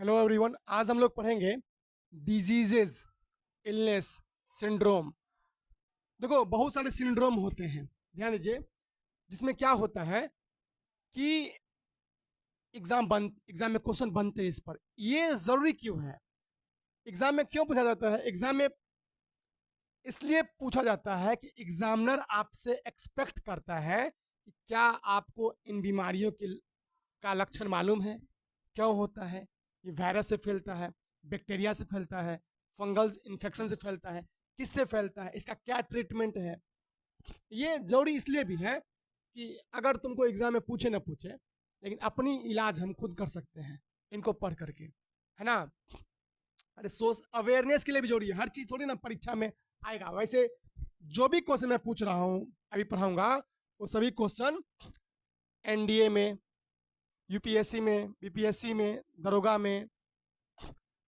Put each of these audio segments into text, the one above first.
Hello everyone, आज हम लोग पढ़ेंगे डिजीजेज, इलनेस, सिंड्रोम। देखो, बहुत सारे सिंड्रोम होते हैं, ध्यान दीजिए। जिसमें क्या होता है कि एग्जाम में क्वेश्चन बनते हैं इस पर। ये जरूरी क्यों है? एग्जाम में क्यों पूछा जाता है? एग्जाम में इसलिए पूछा जाता है कि एग्जामिनर आपसे एक्सपेक्ट करता है कि क्या आपको इन बीमारियों के का लक्षण मालूम है, क्यों होता है, ये वायरस से फैलता है, बैक्टीरिया से फैलता है, फंगल इन्फेक्शन से फैलता है, किससे फैलता है, इसका क्या ट्रीटमेंट है। ये जरूरी इसलिए भी है कि अगर तुमको एग्जाम में पूछे ना पूछे, लेकिन अपनी इलाज हम खुद कर सकते हैं इनको पढ़ करके, है ना। अरे सोच अवेयरनेस के लिए भी जरूरी है। हर चीज थोड़ी ना परीक्षा में आएगा। वैसे जो भी क्वेश्चन मैं पूछ रहा हूँ, अभी पढ़ाऊंगा, वो सभी क्वेश्चन एनडीए में, यूपीएससी में, बीपीएससी में, दरोगा में,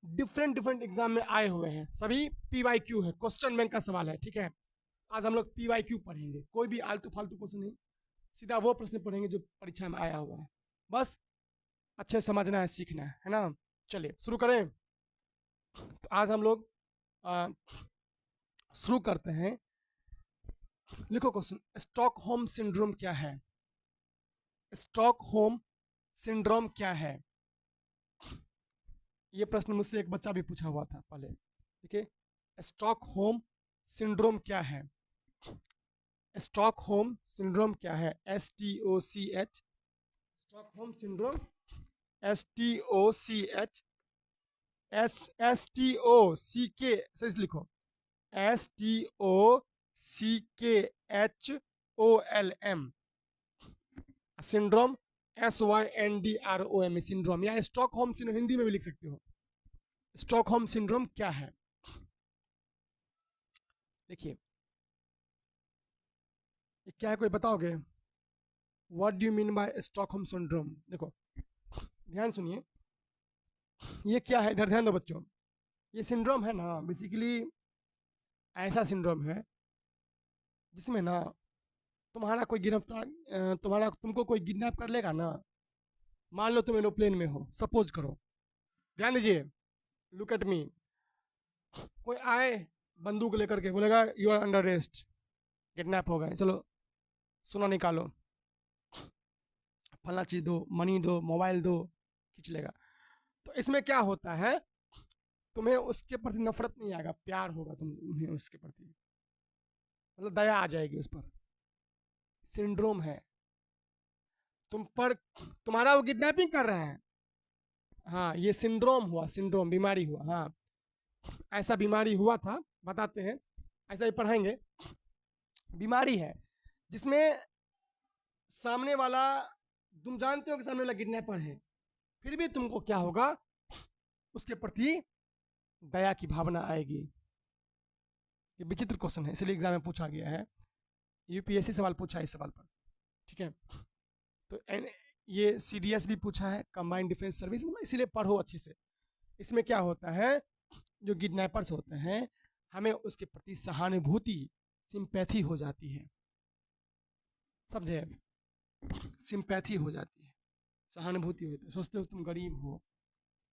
डिफरेंट डिफरेंट एग्जाम में आए हुए हैं। सभी पीवाईक्यू है, क्वेश्चन बैंक का सवाल है। ठीक है, आज हम लोग पीवाईक्यू पढ़ेंगे। कोई भी आलतू फालतू क्वेश्चन नहीं, सीधा वो प्रश्न पढ़ेंगे जो परीक्षा में आया हुआ है। बस अच्छे समझना है, सीखना है ना। चलिए शुरू करें। तो आज हम लोग शुरू करते हैं। लिखो क्वेश्चन, स्टॉकहोम सिंड्रोम क्या है? स्टॉकहोम सिंड्रोम क्या है? ये प्रश्न मुझसे एक बच्चा भी पूछा हुआ था पहले। ठीक है, स्टॉकहोम सिंड्रोम क्या है? स्टॉकहोम सिंड्रोम क्या है? STOCH, Stockholm syndrome, STOCH, STOCK, सही लिखो, STOCKHOLM सिंड्रोम, SYNDROM सिंड्रोम, या स्टॉकहोम सिंड्रोम हिंदी में भी लिख सकते हो। स्टॉकहोम सिंड्रोम क्या है? देखिए ये क्या है, कोई बताओगे? What do you mean by Stockholm syndrome? देखो ध्यान सुनिए, ये क्या है, इधर ध्यान दो बच्चों। ये सिंड्रोम है ना, बेसिकली ऐसा सिंड्रोम है जिसमें ना तुम्हारा कोई गिरफ्तार, तुमको कोई किडनैप कर लेगा ना। मान लो तुम एरोप्लेन में हो, सपोज करो, ध्यान दीजिए, लुक एट मी। कोई आए बंदूक लेकर के, बोलेगा you are under arrest, kidnap हो गए, चलो सोना निकालो, फला चीज दो, मनी दो, मोबाइल दो, खींच लेगा। तो इसमें क्या होता है, तुम्हें उसके प्रति नफरत नहीं आएगा, प्यार होगा तुम्हें उसके प्रति, मतलब दया आ जाएगी उस पर। सिंड्रोम है तुम पर, तुम्हारा वो किडनैपिंग कर रहे हैं। हाँ, ये सिंड्रोम हुआ, सिंड्रोम बीमारी हुआ। हाँ, ऐसा बीमारी हुआ था, बताते हैं, ऐसा ही पढ़ाएंगे। बीमारी है जिसमें सामने वाला, तुम जानते हो कि सामने वाला किडनैपर है, फिर भी तुमको क्या होगा, उसके प्रति दया की भावना आएगी। ये विचित्र क्वेश्चन है, इसलिए एग्जाम में पूछा गया है। यूपीएससी सवाल पूछा है इस सवाल पर। ठीक है, तो ये सीडीएस भी पूछा है, कंबाइंड डिफेंस सर्विस, मतलब इसीलिए पढ़ो अच्छे से। इसमें क्या होता है, जो किडनैपर्स होते हैं, हमें उसके प्रति सहानुभूति, सिंपैथी हो जाती है, समझे? सिंपैथी हो जाती है, सहानुभूति होती है। सोचते हो तुम गरीब हो,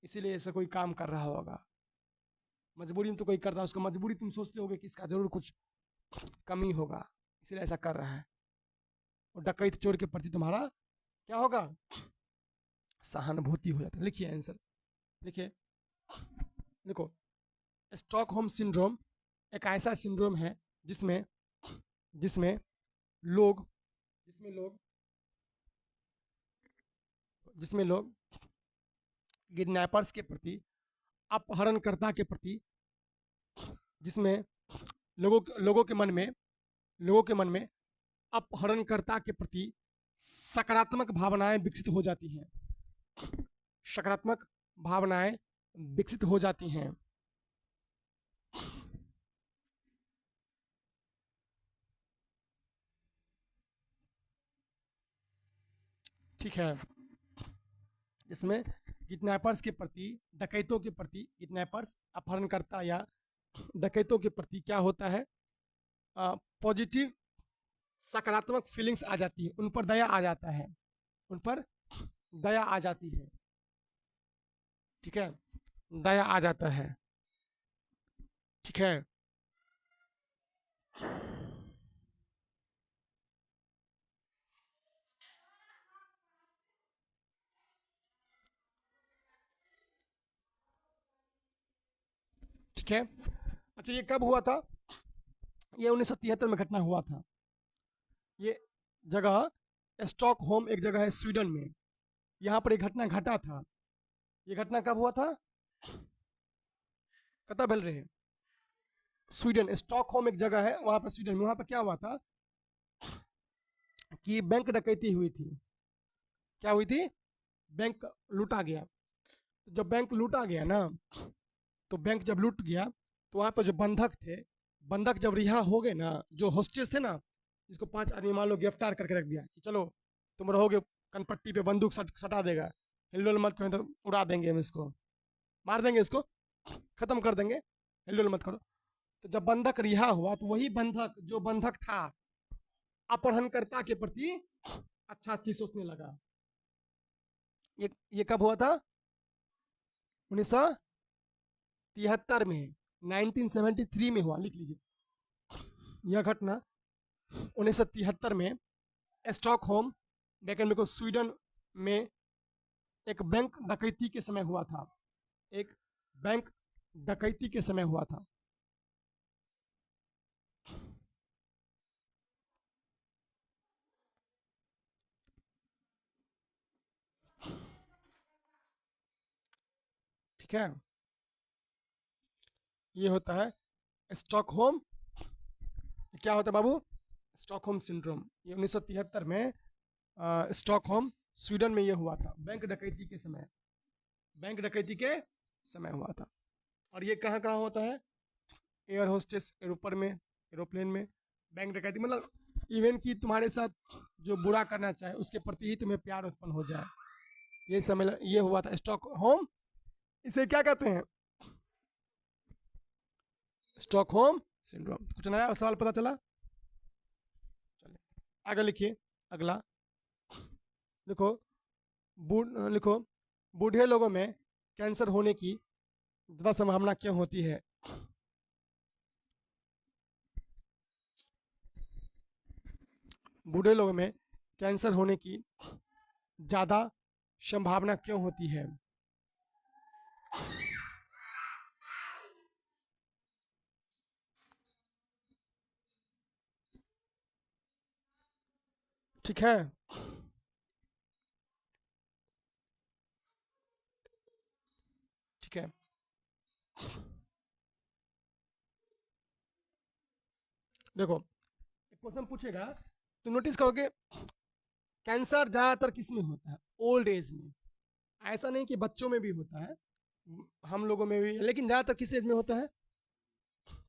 इसीलिए ऐसा कोई काम कर रहा होगा, मजबूरी में तो कोई करता है, उसको मजबूरी तुम सोचते होगे कि इसका जरूर कुछ कमी होगा, इसलिए ऐसा कर रहा है। और डकैत चोर के प्रति तुम्हारा क्या होगा, सहानुभूति हो जाता है। लिखिए आंसर, लिखिए, देखो, स्टॉकहोम सिंड्रोम एक ऐसा सिंड्रोम है जिसमें जिसमें लोग जिसमें लोग जिसमें लोग किडनैपर्स के प्रति, अपहरणकर्ता के प्रति, जिसमें लोगों के मन में, लोगों के मन में अपहरणकर्ता के प्रति सकारात्मक भावनाएं विकसित हो जाती हैं, सकारात्मक भावनाएं विकसित हो जाती हैं। ठीक है, इसमें किडनैपर्स के प्रति, डकैतों के प्रति, किडनैपर्स अपहरणकर्ता या डकैतों के प्रति क्या होता है, पॉजिटिव, सकारात्मक फीलिंग्स आ जाती है, उन पर दया आ जाता है, उन पर दया आ जाती है। ठीक है, दया आ जाता है। ठीक है, ठीक है। अच्छा, ये कब हुआ था? ये 1973 में घटना हुआ था। ये जगह स्टॉकहोम एक जगह है स्वीडन में, यहाँ पर एक घटना घटा था। ये घटना कब हुआ था? कता बोल रहे हैं? स्वीडन, स्टॉकहोम एक जगह है वहाँ पर स्वीडन में। वहाँ पर क्या हुआ था कि बैंक डकैती हुई थी। क्या हुई थी? बैंक लूटा गया। तो जब बैंक लूटा गया ना, तो बैंक जब लूट गया तो वहाँ पर जो बंधक थे, बंधक जब रिहा हो गए ना, जो होस्टेज थे ना, जिसको 5 आदमी मान लो गिरफ्तार करके रख दिया कि चलो तुम रहोगे, कनपट्टी पे बंदूक सटा देगा, हिलडुल मत करो तो उड़ा देंगे हम इसको, मार देंगे इसको, खत्म कर देंगे, हिलडुल मत करो। तो जब बंधक रिहा हुआ तो वही बंधक जो बंधक था अपहरणकर्ता के प्रति अच्छा चीज सोचने लगा। ये कब हुआ था? 1973 में, 1973 में हुआ, लिख लीजिए। यह घटना 1973 में स्टॉकहोम, बैकन को स्वीडन में एक बैंक डकैती के समय हुआ था। एक बैंक डकैती के समय हुआ था। ठीक है, ये होता है स्टॉकहोम। क्या होता है बाबू? Stockholm syndrome. ये 1973 में स्टॉकहोम स्वीडन में ये हुआ था, बैंक डकैती के समय, बैंक डकैती के समय हुआ था। और ये कहाँ कहाँ होता है? एयर होस्टेस, एरोपर में, एरोप्लेन में बैंक डकैती, मतलब इवन कि तुम्हारे साथ जो बुरा करना चाहे उसके प्रति ही तुम्हें प्यार उत्पन्न हो जाए, ये समय ये हुआ था स्टॉकहोम। इसे क्या कहते हैं? Stockholm syndrome. कुछ नया सवाल पता चला? चलिए आगे लिखिए। अगला देखो, लिखो, बूढ़े लोगों में कैंसर होने की ज़्यादा संभावना क्यों होती है? बूढ़े लोगों में कैंसर होने की ज़्यादा संभावना क्यों होती है? ठीक है, ठीक है। देखो, एक क्वेश्चन पूछेगा तो नोटिस करोगे, कैंसर ज़्यादातर किस में होता है? ओल्ड एज में। ऐसा नहीं कि बच्चों में भी होता है, हम लोगों में भी, लेकिन ज़्यादातर किस एज में होता है?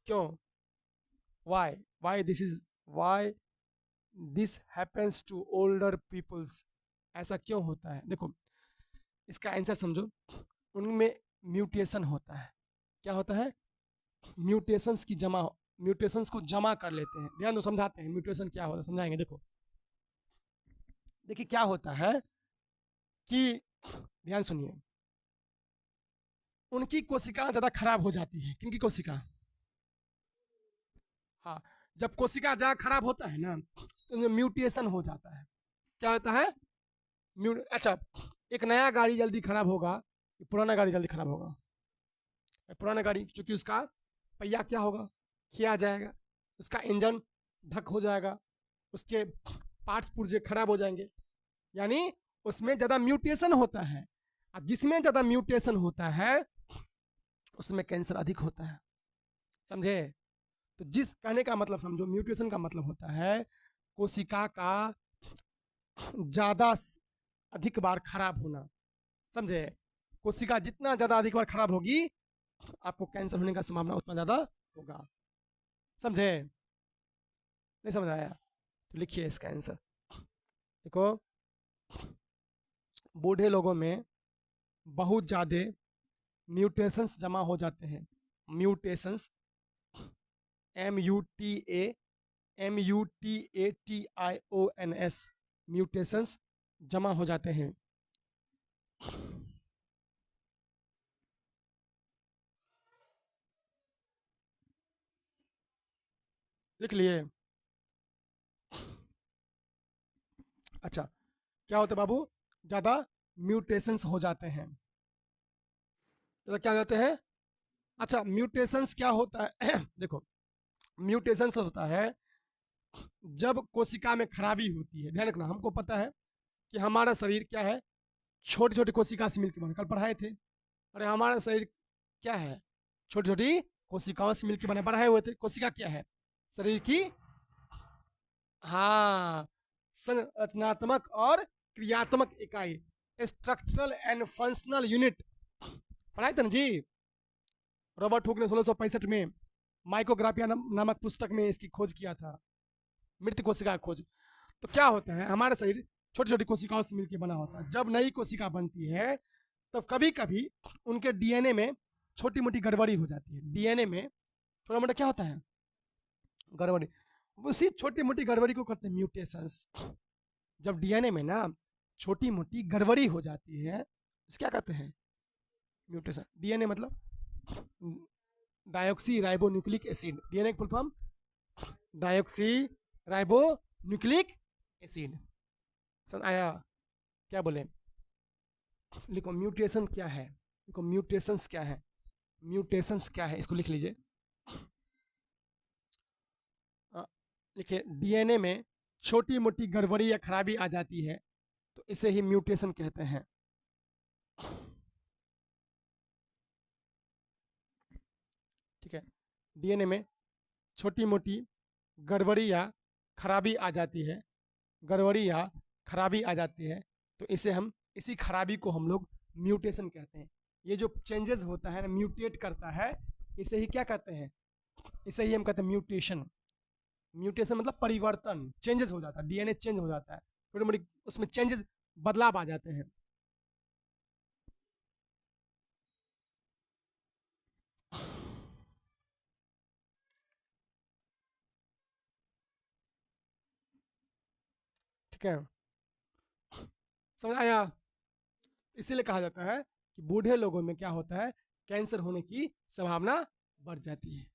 क्यों? Why why this is why this happens to older peoples? ऐसा क्यों होता है? देखो, इसका आंसर समझो। उनमें म्यूटेशन होता है। क्या होता है? म्यूटेशंस की जमा, म्यूटेशंस को जमा कर लेते हैं। ध्यान दो, समझाते हैं म्यूटेशन क्या होता है, समझाएंगे। देखो, देखिए क्या होता है कि, ध्यान सुनिए, उनकी कोशिका ज़्यादा खराब हो जाती है। किनकी कोशिका? हाँ, जब कोशिका ज़्यादा खराब होता है ना, तो उनमें म्यूटेशन हो जाता है। क्या होता है? अच्छा, एक नया गाड़ी जल्दी खराब होगा, पुराना गाड़ी जल्दी खराब होगा? पुराना गाड़ी चूंकि उसका पहिया क्या होगा? खिया जाएगा, उसका इंजन ढक हो जाएगा, उसके पार्ट्स पुर्जे खराब हो जाएंगे। यानी उसमें ज़्यादा म्यूटेशन होता है, और जिसमें ज़्यादा म्यूटेशन होता है उसमें कैंसर अधिक होता है। समझे? तो जिस कहने का मतलब समझो, म्यूटेशन का मतलब होता है कोशिका का ज़्यादा अधिक बार खराब होना। समझे? कोशिका जितना ज़्यादा अधिक बार खराब होगी, आपको कैंसर होने का संभावना उतना ज़्यादा होगा। समझे? नहीं समझ आया? तो लिखिए इसका आंसर। देखो, बूढ़े लोगों में बहुत ज़्यादा म्यूटेशंस जमा हो जाते हैं। म्यूटेशंस, MUTATIONS, म्यूटेशंस जमा हो जाते हैं। लिख लिए? अच्छा, क्या होता है बाबू, ज्यादा म्यूटेशंस हो जाते हैं, तो क्या हो जाते हैं? अच्छा, म्यूटेशंस क्या होता है? देखो, म्यूटेशंस होता है जब कोशिका में खराबी होती है। ध्यान रखना, हमको पता है कि हमारा शरीर क्या है, छोटी छोटी कोशिका से मिलकर बना, कल पढ़ाए थे। अरे हमारा शरीर क्या है, छोटी छोटी कोशिकाओं से मिलकर बने, पढ़ाए हुए थे। कोशिका क्या है, शरीर की, हाँ, संरचनात्मक और क्रियात्मक इकाई, स्ट्रक्चरल एंड फंक्शनल यूनिट, पढ़ाए थे ना जी। रॉबर्ट हुक ने 1665 में माइक्रोग्राफिया नामक पुस्तक में इसकी खोज किया था, मृत कोशिका खोज। तो क्या होता है, हमारा शरीर छोटी छोटी कोशिकाओं से मिलकर बना होता है। जब नई कोशिका बनती है तब कभी कभी उनके डीएनए में छोटी मोटी गड़बड़ी हो जाती है। डीएनए में छोटा मोटा क्या होता है, गड़बड़ी। उसी छोटी मोटी गड़बड़ी को कहते हैं म्यूटेशंस। जब डीएनए में ना छोटी मोटी गड़बड़ी हो जाती है, क्या कहते हैं, म्यूटेशन। डीएनए मतलब deoxy ribo nucleic acid, DNA की full form deoxy ribo nucleic acid. समझ आया? क्या बोले, लिखो म्यूटेशन क्या है, लिखो म्यूटेशंस क्या है, म्यूटेशंस क्या है, इसको लिख लीजिए। देखिए, डीएनए में छोटी मोटी गड़बड़ी या खराबी आ जाती है तो इसे ही म्यूटेशन कहते हैं। ठीक है, डीएनए में छोटी मोटी गड़बड़ी या खराबी आ जाती है, गड़बड़ी या खराबी आ जाती है तो इसे हम, इसी खराबी को हम लोग म्यूटेशन कहते हैं। ये जो चेंजेस होता है ना, म्यूटेट करता है, इसे ही क्या कहते हैं, इसे ही हम कहते हैं म्यूटेशन। म्यूटेशन मतलब परिवर्तन, चेंजेस हो जाता है, डीएनए चेंज हो जाता है, छोटी मोटी उसमें चेंजेस, बदलाव आ जाते हैं। ठीक है, समझ आया? इसीलिए कहा जाता है कि बूढ़े लोगों में क्या होता है, कैंसर होने की संभावना बढ़ जाती है।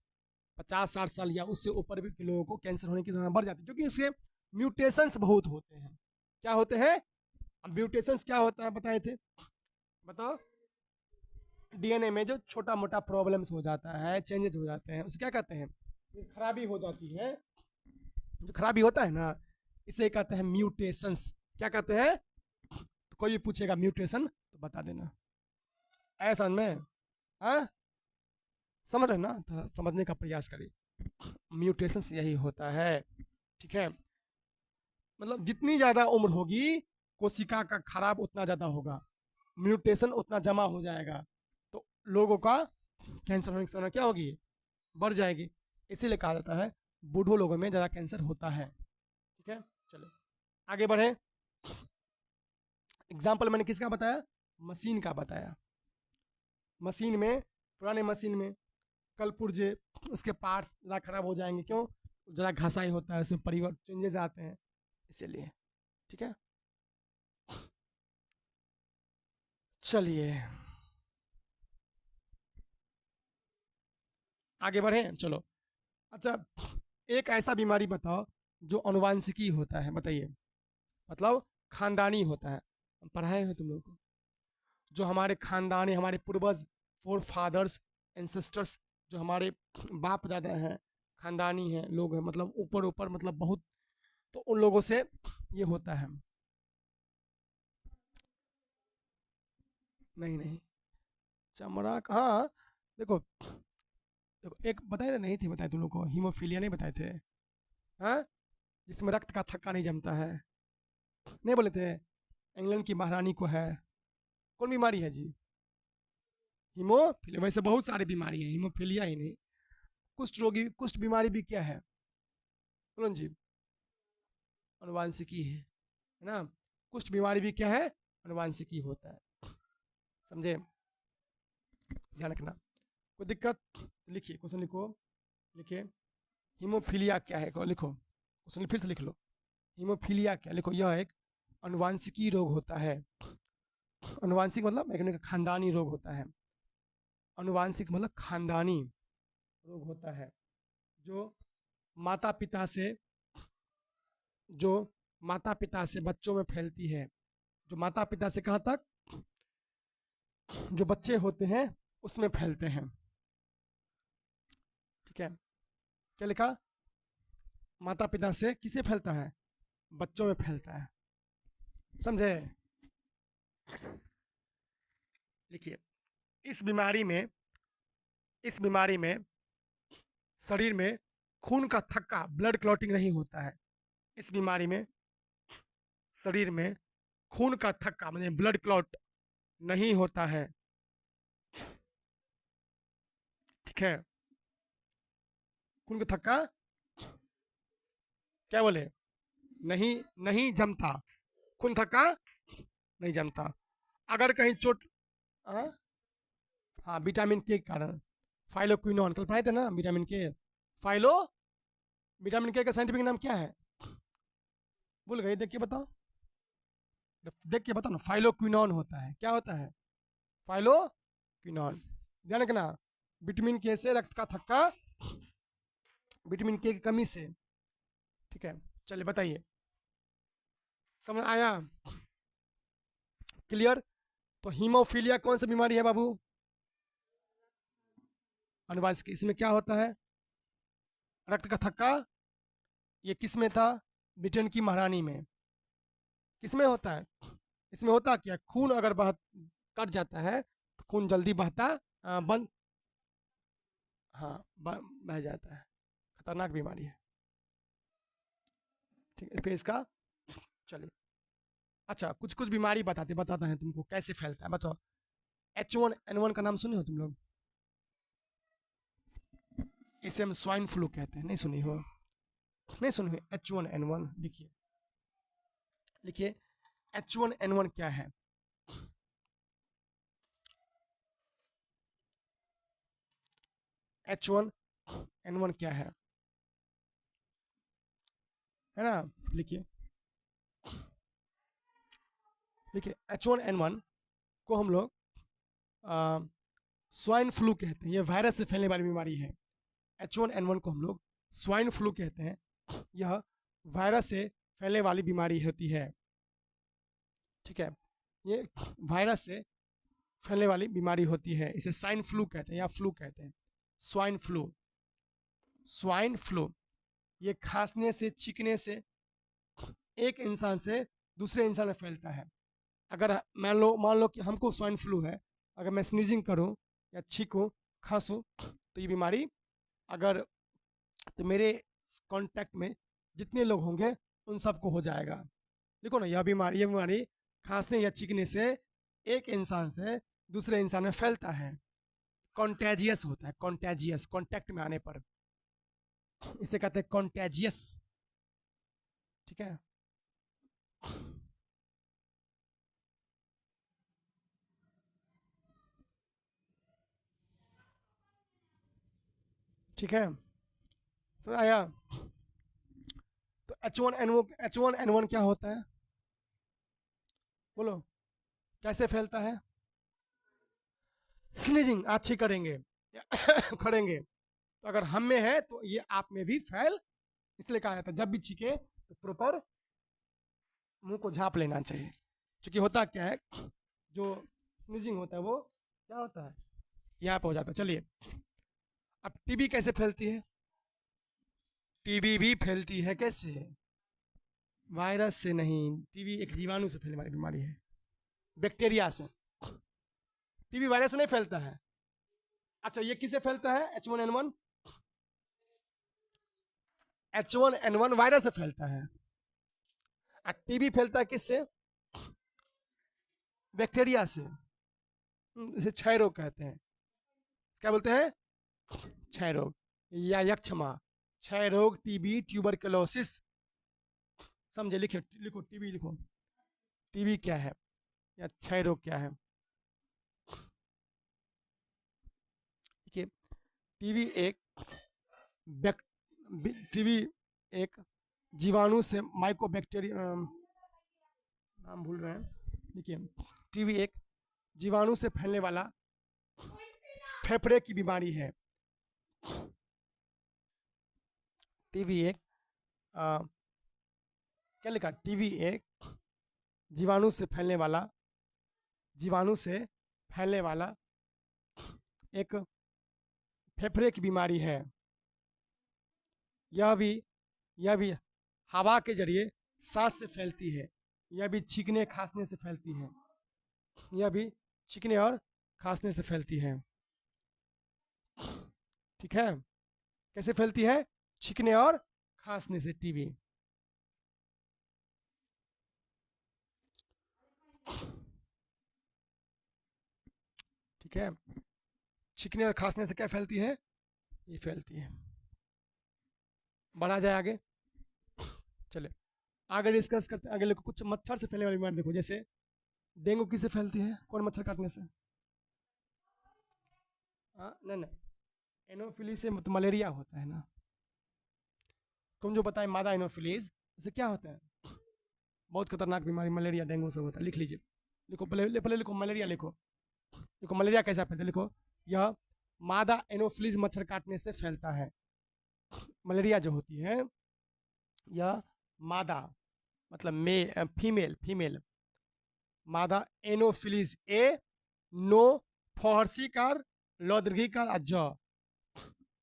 50-60 साल या उससे ऊपर भी के लोगों को कैंसर होने की संभावना बढ़ जाती है, क्योंकि उसके म्यूटेशंस बहुत होते हैं। क्या होते हैं? अब म्यूटेशंस क्या होता है बताए थे, बताओ। डीएनए में जो छोटा मोटा प्रॉब्लम्स हो जाता है, चेंजेस हो जाते हैं, उसे क्या कहते हैं, खराबी हो जाती है, जो खराबी होता है ना, इसे कहते हैं म्यूटेशंस। क्या कहते हैं? तो कोई भी पूछेगा म्यूटेशन तो बता देना, ऐसा में, हाँ, समझ रहे ना, तो समझने का प्रयास करिए। म्यूटेशंस यही होता है। ठीक है, मतलब जितनी ज़्यादा उम्र होगी कोशिका का खराब उतना ज़्यादा होगा, म्यूटेशन उतना जमा हो जाएगा, तो लोगों का कैंसर होने की संभावना क्या होगी, बढ़ जाएगी। इसीलिए कहा जाता है बूढ़ों लोगों में ज़्यादा कैंसर होता है। ठीक है, चलो आगे बढ़े। एग्जाम्पल मैंने किसका बताया, मशीन का बताया। मशीन में, पुराने मशीन में कल पुर्जे, उसके पार्ट्स ज़्यादा खराब हो जाएंगे, क्यों, ज़रा घसाई होता है, उसमें परिवर्तन, चेंजेस आते हैं, इसीलिए। ठीक है, चलिए आगे बढ़े, चलो। अच्छा, एक ऐसा बीमारी बताओ जो अनुवांशिकी होता है, बताइए, मतलब खानदानी होता है। पढ़ाए हुए तुम लोग को, जो हमारे खानदानी, हमारे पूर्वज, फोर फादर्स, एंसेस्टर्स, जो हमारे बाप दादा हैं, खानदानी हैं, लोग हैं, मतलब ऊपर ऊपर, मतलब बहुत, तो उन लोगों से ये होता है। नहीं नहीं, चमड़ा, हाँ, देखो देखो, एक बताए थे, नहीं थे बताए तुम लोग को, हीमोफीलिया नहीं बताए थे, हाँ, जिसमें रक्त का थक्का नहीं जमता है, नहीं बोले थे, इंग्लैंड की महारानी को है। कौन बीमारी है जी, हीमोफीलिया। वैसे बहुत सारी बीमारी है, हीमोफीलिया ही नहीं, कुष्ठ रोगी, कुष्ठ बीमारी भी क्या है, बोलो जी, अनुवांशिकी है ना। कुष्ठ बीमारी भी क्या है, अनुवांशिकी होता है, समझे, ध्यान रखना। कोई दिक्कत तो लिखिए, क्वेश्चन लिखो, लिखिए, हीमोफीलिया क्या है, लिखो क्वेश्चन फिर से लिख लो, हीमोफीलिया क्या, लिखो, यह एक अनुवांशिकी रोग होता है। अनुवांशिक मतलब एक खानदानी रोग होता है, अनुवांशिक मतलब खानदानी रोग होता है, जो माता पिता से जो माता पिता से बच्चों में फैलती है, जो माता पिता से कहाँ तक, जो बच्चे होते हैं उसमें फैलते हैं। ठीक है, क्या लिखा? माता पिता से किसे फैलता है? बच्चों में फैलता है। समझे? लिखिए, इस बीमारी में इस बीमारी में शरीर में खून का थक्का, ब्लड क्लॉटिंग नहीं होता है। इस बीमारी में शरीर में खून का थक्का मतलब ब्लड क्लॉट नहीं होता है। ठीक है, खून का थक्का क्या बोले? नहीं, नहीं जमता, खून थक्का नहीं जमता। अगर कहीं चोट, हाँ हाँ, विटामिन के कारण, फाइलोक्विनोन कल पढ़ाए थे ना, विटामिन के, फाइलो, विटामिन के का साइंटिफिक नाम क्या है? भूल गए? देख के बताओ, देख के बताओ ना। फाइलोक्विनोन होता है। क्या होता है? फाइलोक्विनोन। ध्यान रखना, विटामिन के से रक्त का थक्का, विटामिन के की कमी से। ठीक है, चलिए बताइए, समझ आया? क्लियर? तो हीमोफीलिया कौन सी बीमारी है बाबू? अनुवांशिक। इसमें क्या होता है? रक्त का थक्का। ये किस में था? ब्रिटेन की महारानी में। किस में होता है? इसमें होता क्या, खून अगर कट जाता है तो खून जल्दी बहता, बंद, हाँ, बह जाता है। खतरनाक बीमारी है। ठीक है, फिर इसका, चलिए, अच्छा कुछ कुछ बीमारी बताता है तुमको कैसे फैलता है, बताओ। H1N1 का नाम सुने हो तुम लोग? इसे हम स्वाइन फ्लू कहते हैं, नहीं सुनी हो? नहीं सुनी हो? H1N1 लिखिए, लिखिए, H1N1 क्या है? H1N1 क्या है ना? लिखिए, देखिए, H1N1 को हम लोग स्वाइन फ्लू कहते हैं। ये वायरस से फैलने वाली बीमारी है। H1N1 को हम लोग स्वाइन फ्लू कहते हैं। यह वायरस से फैलने वाली बीमारी होती है। ठीक है, ये वायरस से फैलने वाली बीमारी होती है। इसे स्वाइन फ्लू कहते हैं या फ्लू कहते हैं। स्वाइन फ्लू, स्वाइन फ्लू, ये खांसने से, छींकने से एक इंसान से दूसरे इंसान में फैलता है। अगर मान लो कि हमको स्वाइन फ्लू है, अगर मैं स्नीजिंग करूं या छींकूं, खांसूं, तो ये बीमारी अगर, तो मेरे कांटेक्ट में जितने लोग होंगे उन सबको हो जाएगा। देखो ना, ये बीमारी खांसने या छींकने से एक इंसान से दूसरे इंसान में फैलता है। कॉन्टेजियस होता है, कॉन्टेजियस, कॉन्टैक्ट में आने पर इसे कहते हैं कॉन्टेजियस। ठीक है, ठीक है, समझ आया? तो H1N1 क्या होता है? बोलो, कैसे फैलता है? स्नीजिंग, अच्छी करेंगे या करेंगे, तो अगर हम में है तो ये आप में भी फैल, इसलिए कहा जाता है जब भी छींके तो प्रॉपर मुंह को झाँप लेना चाहिए। क्योंकि होता क्या है, जो स्नीजिंग होता है वो क्या होता है, यहाँ पे हो जाता है। चलिए, अब टीबी कैसे फैलती है? टीबी भी फैलती है कैसे? वायरस से नहीं, टीबी एक जीवाणु से फैलने वाली बीमारी है, बैक्टीरिया से। टीबी वायरस से नहीं फैलता है। अच्छा, ये किससे फैलता है? H1N1, H1N1 वायरस से फैलता है। और टीबी फैलता है किससे? बैक्टीरिया से। इसे क्षय रोग कहते हैं। क्या बोलते हैं? क्षय रोग या यक्षमा। क्षय रोग, टीबी, ट्यूबरकुलोसिस। समझे? लिखो, लिखो टीबी, लिखो टीबी क्या है या क्षय रोग क्या है। देखिए, टीबी एक टीबी एक जीवाणु से, माइकोबैक्टीरिया, नाम भूल रहे हैं। देखिए, टीबी एक जीवाणु से फैलने वाला फेफड़े की बीमारी है। टीवी एक आ, क्या लिखा, टीवी एक जीवाणु से फैलने वाला, जीवाणु से फैलने वाला एक फेफड़े की बीमारी है। यह भी यह भी हवा के जरिए सांस से फैलती है। यह भी छींकने खांसने से फैलती है। यह भी छींकने और खांसने से फैलती है। ठीक है, कैसे फैलती है? छींकने और खांसने से टीबी। ठीक है, छींकने और खांसने से क्या फैलती है? ये फैलती है। बढ़ा जाए आगे, चले आगे डिस्कस करते हैं। आगे देखो कुछ मच्छर से फैलने वाली बीमारी देखो, जैसे डेंगू किससे फैलती है? कौन मच्छर काटने से? नहीं नहीं, एनोफिलीज से तो मलेरिया होता है ना। तुम जो बताए मादा एनोफिलीज, इससे क्या होता है? बहुत खतरनाक बीमारी मलेरिया डेंगू से होता है। लिख लीजिए, लिखो पहले पहले लिखो मलेरिया, लिखो देखो मलेरिया कैसा फैलता है। लिखो, यह मादा एनोफिलीज मच्छर काटने से फैलता है। मलेरिया जो होती है, यह मादा मतलब फीमेल, फीमेल मादा एनोफिलीज ए नो फहरसीकार लौदर्घीकार अज,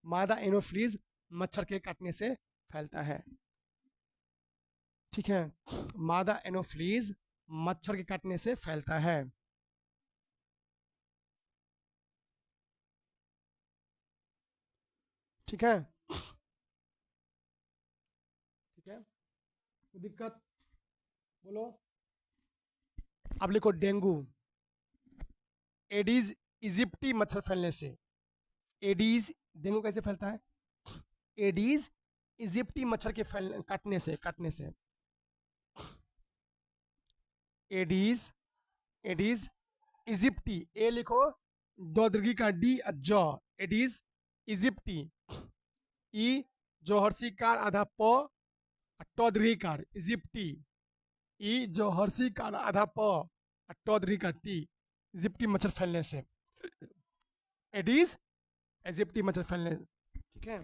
मादा एनोफिलीज मच्छर के काटने से फैलता है। ठीक है, मादा एनोफिलीज मच्छर के काटने से फैलता है। ठीक है, ठीक है, तो दिक्कत बोलो। अब लिखो डेंगू, एडीज इजिप्टी मच्छर फैलने से। एडीज, डेंगू कैसे फैलता है? एडीज इजिप्टी मच्छर के काटने से एडीज, एडीज इजिप्टी, ए लिखो दो दीर्घी का डी ज, एडीज इजिप्टी, ई जो हर्षिकार आधा प, ट दीर्घी कार इजिप्टी, ई जो हर्षिकार आधा प, ट दीर्घी का टी, इजिप्टी मच्छर फैलने से, एडीज इजिप्टी मच्छर फैलने से। ठीक है,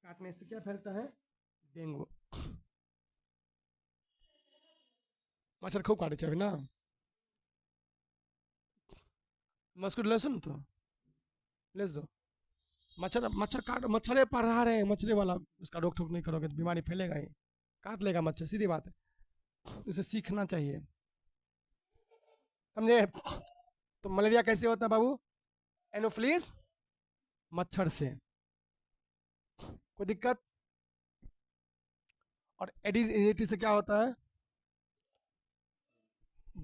काटने से क्या फैलता है? डेंगू। मच्छर खूब काटे चाहिए ना, मस्कुट लहसुन तो ले दो। मच्छर मच्छर काट, मच्छरे पढ़ रहा है, मच्छरे वाला उसका रोक टोक नहीं करोगे तो बीमारी फैलेगा ही, काट लेगा मच्छर, सीधी बात है। उसे सीखना चाहिए, समझे? तो मलेरिया कैसे होता है बाबू? एनोफ्लीज मच्छर से। कोई दिक्कत? और एडिस इजिप्टी से क्या होता है?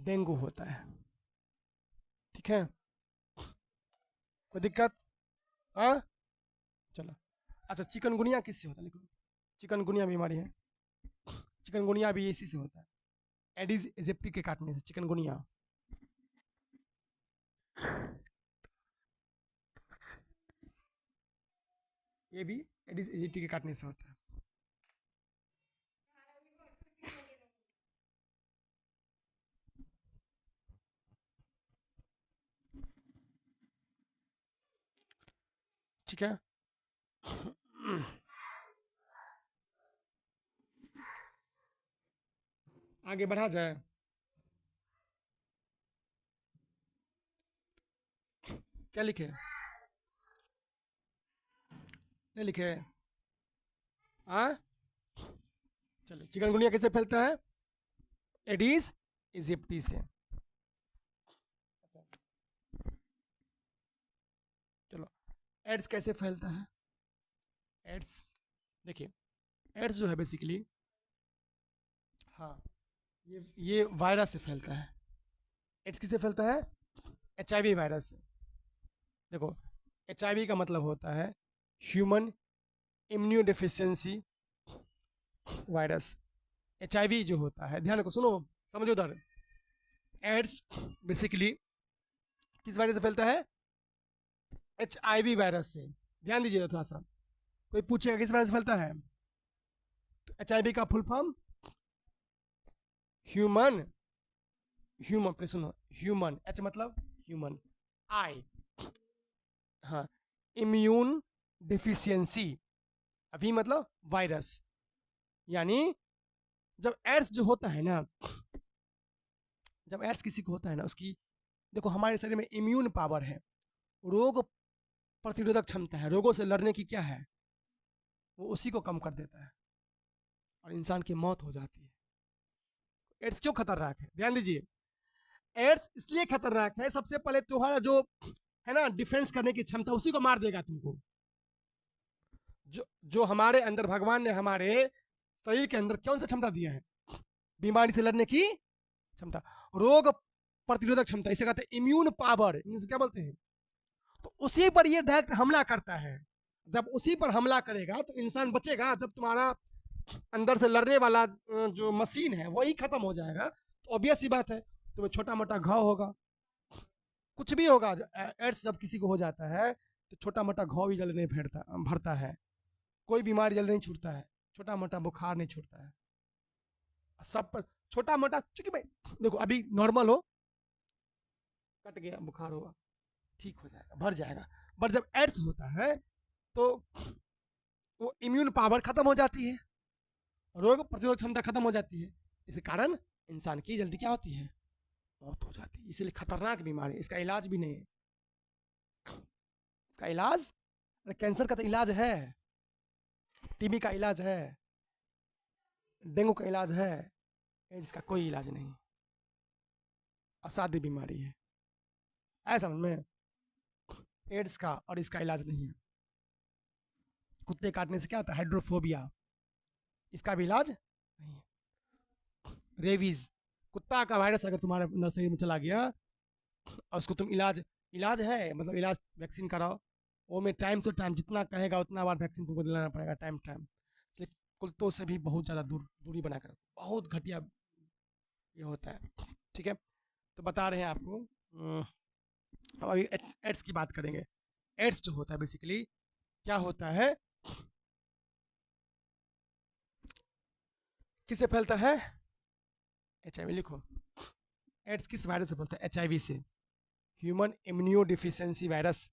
डेंगू होता है। ठीक है, कोई दिक्कत? हाँ, चलो। अच्छा, चिकनगुनिया किससे होता है? लिखो, चिकनगुनिया बीमारी है, चिकनगुनिया भी इसी से होता है, एडिस इजिप्टी के काटने से चिकनगुनिया। ये भी एडिस इजिप्टी के काटने से होता है। ठीक है, आगे बढ़ा जाए। क्या लिखे? नहीं लिखे? हाँ, चलो, चिकनगुनिया कैसे फैलता है? एडिस इजिप्टी से। चलो, एड्स कैसे फैलता है? एड्स, देखिए, एड्स जो है बेसिकली, हाँ, ये वायरस से फैलता है। एड्स किससे फैलता है? एचआईवी वायरस से। देखो, एचआईवी का मतलब होता है human immuno deficiency virus. HIV जो होता है, ध्यान रखो, सुनो, समझो उधर। एड्स बेसिकली किस वायरस से फैलता है? एचआईवी वायरस से। ध्यान दीजिएगा थोड़ा सा, कोई पूछेगा किस वायरस से फैलता है, तो एचआईवी का full form human, human please सुनो, ह्यूमन, एच मतलब ह्यूमन, आई, हाँ, इम्यून डिफिशियंसी, अभी मतलब वायरस, यानी जब एड्स जो होता है ना, जब एड्स किसी को होता है ना, उसकी देखो हमारे शरीर में इम्यून पावर है, रोग प्रतिरोधक क्षमता है, रोगों से लड़ने की क्या है, वो उसी को कम कर देता है और इंसान की मौत हो जाती है। एड्स क्यों खतरनाक है, ध्यान दीजिए। एड्स इसलिए खतरनाक है, सबसे पहले तुम्हारा जो है ना डिफेंस करने की क्षमता, उसी को मार देगा तुमको। जो हमारे अंदर भगवान ने हमारे शरीर के अंदर कौन सा क्षमता दिया है, बीमारी से लड़ने की क्षमता, रोग प्रतिरोधक क्षमता, इसे कहते हैं इम्यून पावर, इंग्लिश क्या बोलते हैं। तो उसी पर ये डायरेक्ट हमला करता है। जब उसी पर हमला करेगा तो इंसान बचेगा, जब तुम्हारा अंदर से लड़ने वाला जो मशीन है वही खत्म हो जाएगा, तो ऑब्वियस सी बात है तुम्हें छोटा मोटा घाव होगा, कुछ भी होगा। एड्स जब किसी को हो जाता है तो छोटा मोटा घाव भी जल्दी नहीं भरता है, कोई बीमारी जल्दी नहीं छूटता है, छोटा मोटा बुखार नहीं छूटता है, सब पर छोटा मोटा, चूंकि भाई देखो अभी नॉर्मल हो, कट गया बुखार होगा, ठीक हो जाएगा, भर जाएगा। बट जब एड्स होता है तो वो इम्यून पावर खत्म हो जाती है, रोग प्रतिरोध क्षमता खत्म हो जाती है, इस कारण इंसान की जल्दी क्या होती है, मौत हो जाती है। इसलिए खतरनाक बीमारी, इसका इलाज भी नहीं है। इसका इलाज, कैंसर का तो इलाज है, टीबी का इलाज है, डेंगू का इलाज है, एड्स का कोई इलाज नहीं, असाध्य बीमारी है। ऐसा समझ में, एड्स का और इसका इलाज नहीं है। कुत्ते काटने से क्या होता है, हाइड्रोफोबिया, इसका भी इलाज नहीं है। रेबीज, कुत्ता का वायरस अगर तुम्हारे अंदर शरीर में चला गया और उसको तुम इलाज है, मतलब इलाज वैक्सीन कराओ, वो में टाइम से टाइम जितना कहेगा उतना बार वैक्सीन तुमको दिलाना पड़ेगा, टाइम टाइम से। कुत्तों से भी बहुत ज़्यादा दूरी बना कर, बहुत घटिया ये होता है। ठीक है, तो बता रहे हैं आपको। अभी एड्स की बात करेंगे। एड्स जो होता है बेसिकली क्या होता है, किससे फैलता है, HIV लिखो। एड्स किस वायरस से फैलता है, HIV से, human immuno deficiency virus,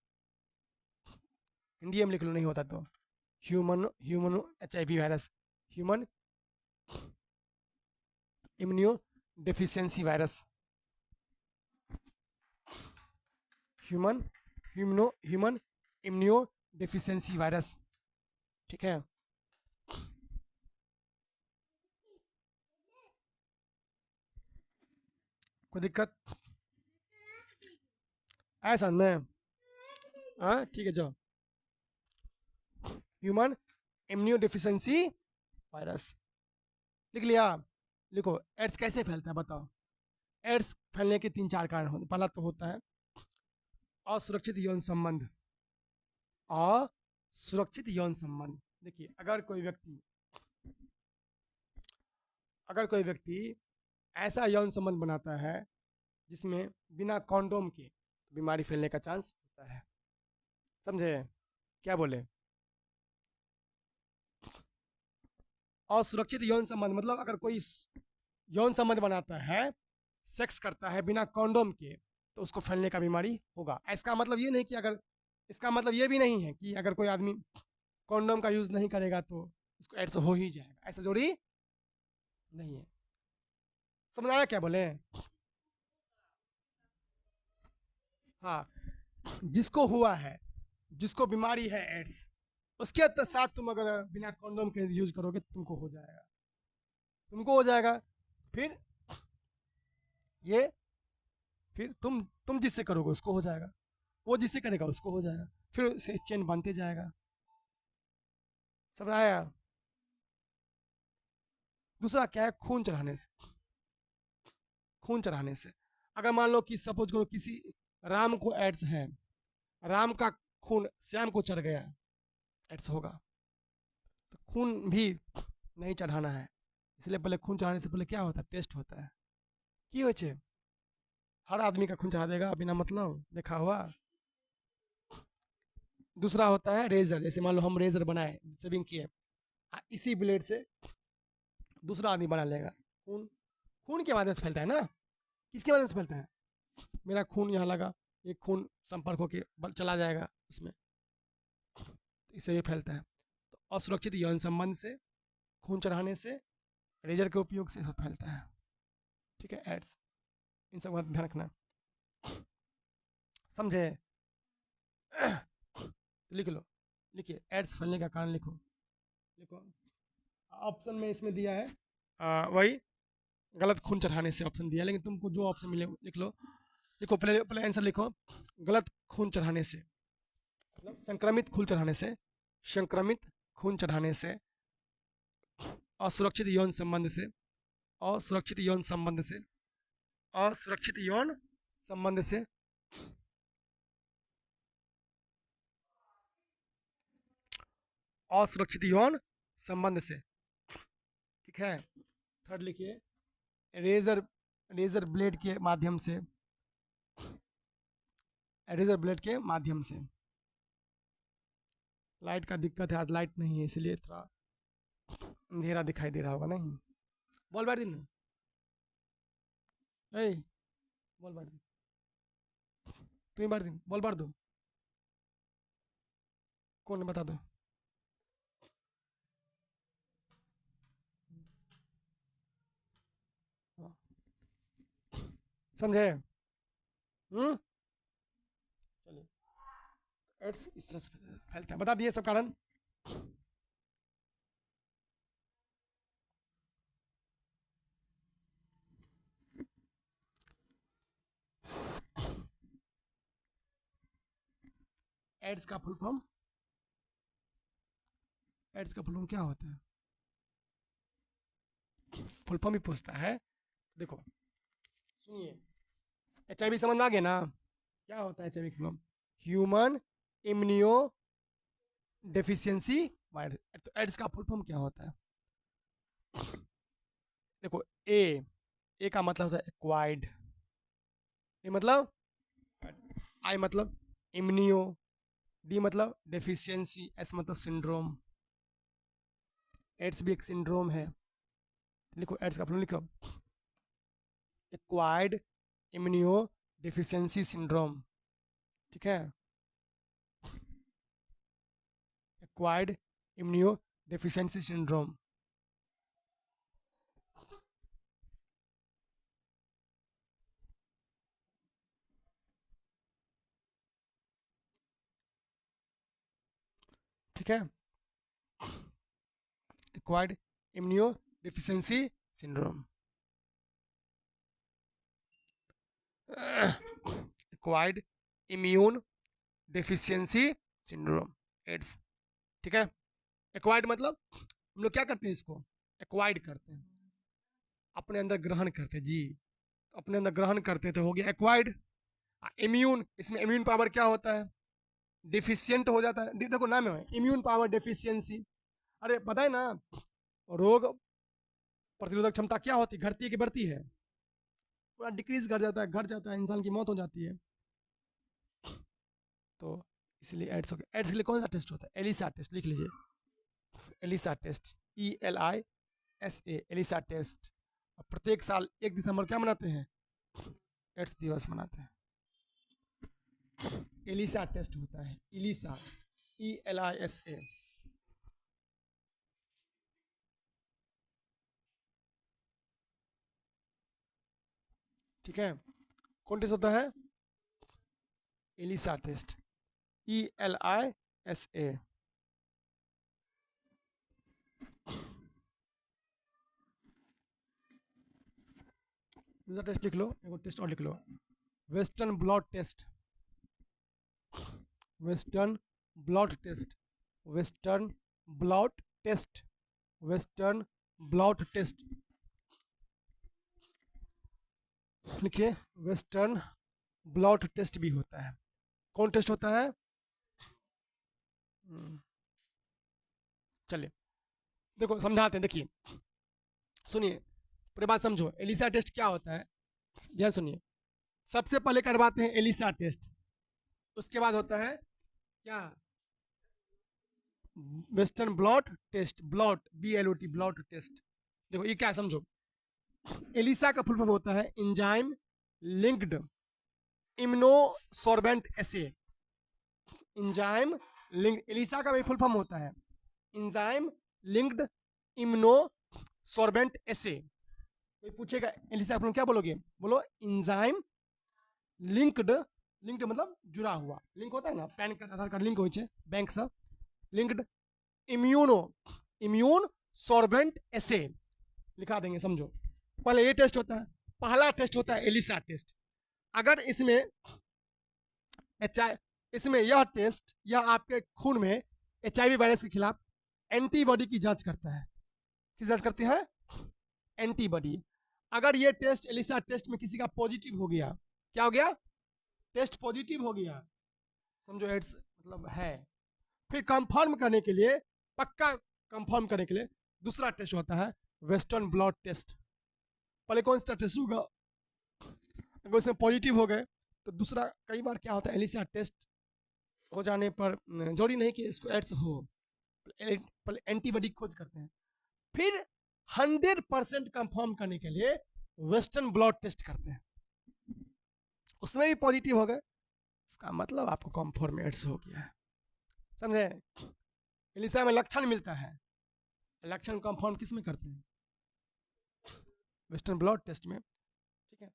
Hindi में लिख लो नहीं होता तो, human HIV virus, human immuno deficiency virus, human immuno deficiency virus. ठीक है, कोई दिक्कत ऐसा में, हाँ ठीक है, जाओ। ह्यूमन इम्यूनो डिफिशियंसी वायरस लिख लिया। लिखो, एड्स कैसे फैलता है बताओ। एड्स फैलने के 3-4 कारण होते हैं। पहला तो होता है असुरक्षित यौन संबंध, असुरक्षित यौन संबंध। देखिए अगर कोई व्यक्ति ऐसा यौन संबंध बनाता है जिसमें बिना कॉन्डोम के बीमारी फैलने का चांस होता है, समझे क्या बोले। असुरक्षित यौन संबंध मतलब अगर कोई यौन संबंध बनाता है, सेक्स करता है बिना कॉन्डोम के, तो उसको फैलने का बीमारी होगा। इसका मतलब ये नहीं कि अगर, इसका मतलब ये भी नहीं है कि अगर कोई आदमी कॉन्डोम का यूज़ नहीं करेगा तो उसको एड्स हो ही जाएगा, ऐसा जरूरी नहीं है। समझ आया क्या बोले, हाँ, जिसको हुआ है, जिसको बीमारी है एड्स, उसके साथ तुम अगर बिना कॉन्डोम के यूज करोगे तुमको हो जाएगा, तुमको हो जाएगा। फिर ये, फिर तुम जिससे करोगे उसको हो जाएगा, वो जिससे करेगा उसको हो जाएगा, फिर से चेन बनते जाएगा। समझ आया। दूसरा क्या है, खून चढ़ाने से, खून चढ़ाने से अगर मान लो कि सपोज करो किसी राम को एड्स है, राम का खून श्याम को चढ़ गया, एड्स होगा। तो खून भी नहीं चढ़ाना है, इसलिए पहले खून चढ़ाने से पहले क्या होता है, टेस्ट होता है की हो छे? हर आदमी का खून चढ़ा देगा बिना मतलब देखा हुआ। दूसरा होता है रेजर, जैसे मान लो हम रेजर बनाए, सेविंग किए, इसी ब्लेड से दूसरा आदमी बना लेगा। खून, खून के माध्यम से फैलता है ना, किसके माध्यम से फैलता है, मेरा खून यहाँ लगा, एक खून संपर्क होके चला जाएगा उसमें, तो इससे ये फैलता है। तो असुरक्षित यौन संबंध से, खून चढ़ाने से, रेजर के उपयोग से फैलता है। ठीक है, एड्स, इन सब का ध्यान रखना, समझे? तो लिख लो, लिखिए एड्स फैलने का कारण लिखो, लिखो। ऑप्शन में इसमें दिया है वही गलत खून चढ़ाने से ऑप्शन दिया है, लेकिन तुमको जो ऑप्शन मिले लिख लो। लिखो, पहले पहले आंसर लिखो, गलत खून चढ़ाने से, मतलब संक्रमित खून चढ़ाने से, संक्रमित खून चढ़ाने से, असुरक्षित यौन संबंध से, असुरक्षित यौन संबंध से, असुरक्षित यौन संबंध से, असुरक्षित यौन संबंध से। ठीक है, थर्ड लिखिए, रेजर, रेजर ब्लेड के माध्यम से, रेजर ब्लेड के माध्यम से। लाइट का दिक्कत है, आज लाइट नहीं है इसलिए थोड़ा अंधेरा दिखाई दे रहा होगा। नहीं, बॉल बैठ दिन, ए बॉल बैठ दिन, तुम ही बैठ दिन, बॉल बैठ दो, कौन बता दो। समझे? चलिए, एड्स इस तरह से फैलता है, बता दिए सब कारण। एड्स का फुल फॉर्म, एड्स का फुल फॉर्म क्या होता है? फुल फॉर्म भी पूछता है, देखो सुनिए, HIV समझ में आ गया ना? क्या होता है HIV का full form? Human immuno deficiency virus. तो एड्स का फुल फॉर्म क्या होता है? देखो, ए का मतलब होता है एक्वाइर्ड, ए मतलब, आई मतलब इम्यूनो, डी मतलब डेफिशिएंसी, एस मतलब सिंड्रोम। एड्स भी एक सिंड्रोम है। लिखो एड्स का फुल लिखो, एक्वायर्ड इम्यूनो डेफिशिएंसी सिंड्रोम। ठीक है, एक्वायर्ड इम्यूनो डेफिशिएंसी सिंड्रोम। ठीक है, acquired immuno deficiency syndrome, acquired immune deficiency syndrome, AIDS. ठीक है, एक्वायर्ड मतलब हम लोग क्या करते हैं, इसको एक्वायर्ड करते हैं, अपने अंदर ग्रहण करते हैं जी, अपने अंदर ग्रहण करते हैं तो हो गया एक्वायर्ड। इम्यून, इसमें इम्यून पावर क्या होता है? डिफिशियंट हो जाता है। देखो नाम है इम्यून पावर डेफिशिएंसी। अरे पता है ना, रोग प्रतिरोधक क्षमता क्या होती है, घटती है कि बढ़ती है? पूरा डिक्रीज कर जाता है, घट जाता है, इंसान की मौत हो जाती है। तो इसलिए एड्स हो गया। एड्स के लिए कौन सा टेस्ट होता है? एलिसा टेस्ट, लिख लीजिए, ELISA test, ELISA, ELISA test. प्रत्येक साल 1 दिसंबर क्या मनाते हैं? एड्स दिवस मनाते हैं। एलिसा टेस्ट होता है, एलिसा, ELISA। ठीक है, कौन टेस्ट होता है? ELISA test, ELISA। दूसरा टेस्ट लिख लो, एक टेस्ट और लिख लो, western blot test, western blot test, western blot test, western blot test. लिखिए, वेस्टर्न ब्लॉट टेस्ट भी होता है। कौन टेस्ट होता है? चलिए देखो समझाते हैं, देखिए सुनिए, पूरी बात समझो। एलिसा टेस्ट क्या होता है, ध्यान सुनिए। सबसे पहले करवाते हैं एलिसा टेस्ट, उसके बाद होता है क्या? Western blot test, blot BLOT, blot test. देखो ये क्या समझो, एलिसा का फुल फॉर्म होता है एंजाइम लिंक्ड इम्यूनोसॉर्बेंट एसे। एंजाइम लिंक्ड, एलिसा का भी फुल फॉर्म होता है इंजाइम लिंक्ड इम्यूनो सॉर्बेंट एसे। कोई पूछेगा एलिसा आप क्या बोलोगे? बोलो इंजाइम लिंक्ड, लिंक्ड मतलब जुड़ा हुआ, लिंक होता है ना, पैन कार्ड आधार कार्ड लिंक हो बैंक से, लिंक्ड इम्यूनो इम्यून सॉर्बेंट एसे लिखा देंगे। समझो पहले ये टेस्ट होता है, पहला टेस्ट होता है एलिसा टेस्ट। अगर इसमें यह टेस्ट या आपके खून में HIV वायरस के खिलाफ एंटीबॉडी की जांच करता है। किस जांच करती है? एंटीबॉडी। अगर ये टेस्ट एलिसा टेस्ट में किसी का पॉजिटिव हो गया, क्या हो गया? टेस्ट पॉजिटिव हो गया, समझो एड्स मतलब है। फिर कंफर्म करने के लिए, पक्का कंफर्म करने के लिए दूसरा टेस्ट होता है वेस्टर्न ब्लड टेस्ट। पहले कौन सा टेस्ट होगा? अगर उसमें पॉजिटिव हो गए तो दूसरा, कई बार क्या होता है एलिसा टेस्ट हो जाने पर जरूरी नहीं कि इसको एड्स हो, पहले एंटीबॉडी खोज करते हैं। फिर 100% कंफर्म करने के लिए वेस्टर्न ब्लड टेस्ट करते हैं, उसमें भी पॉजिटिव हो गए, इसका मतलब आपको कंफर्म एड्स हो गया है। समझे? एलिसा में लक्षण मिलता है, लक्षण कंफर्म किस में करते हैं? वेस्टर्न ब्लड टेस्ट में। ठीक है,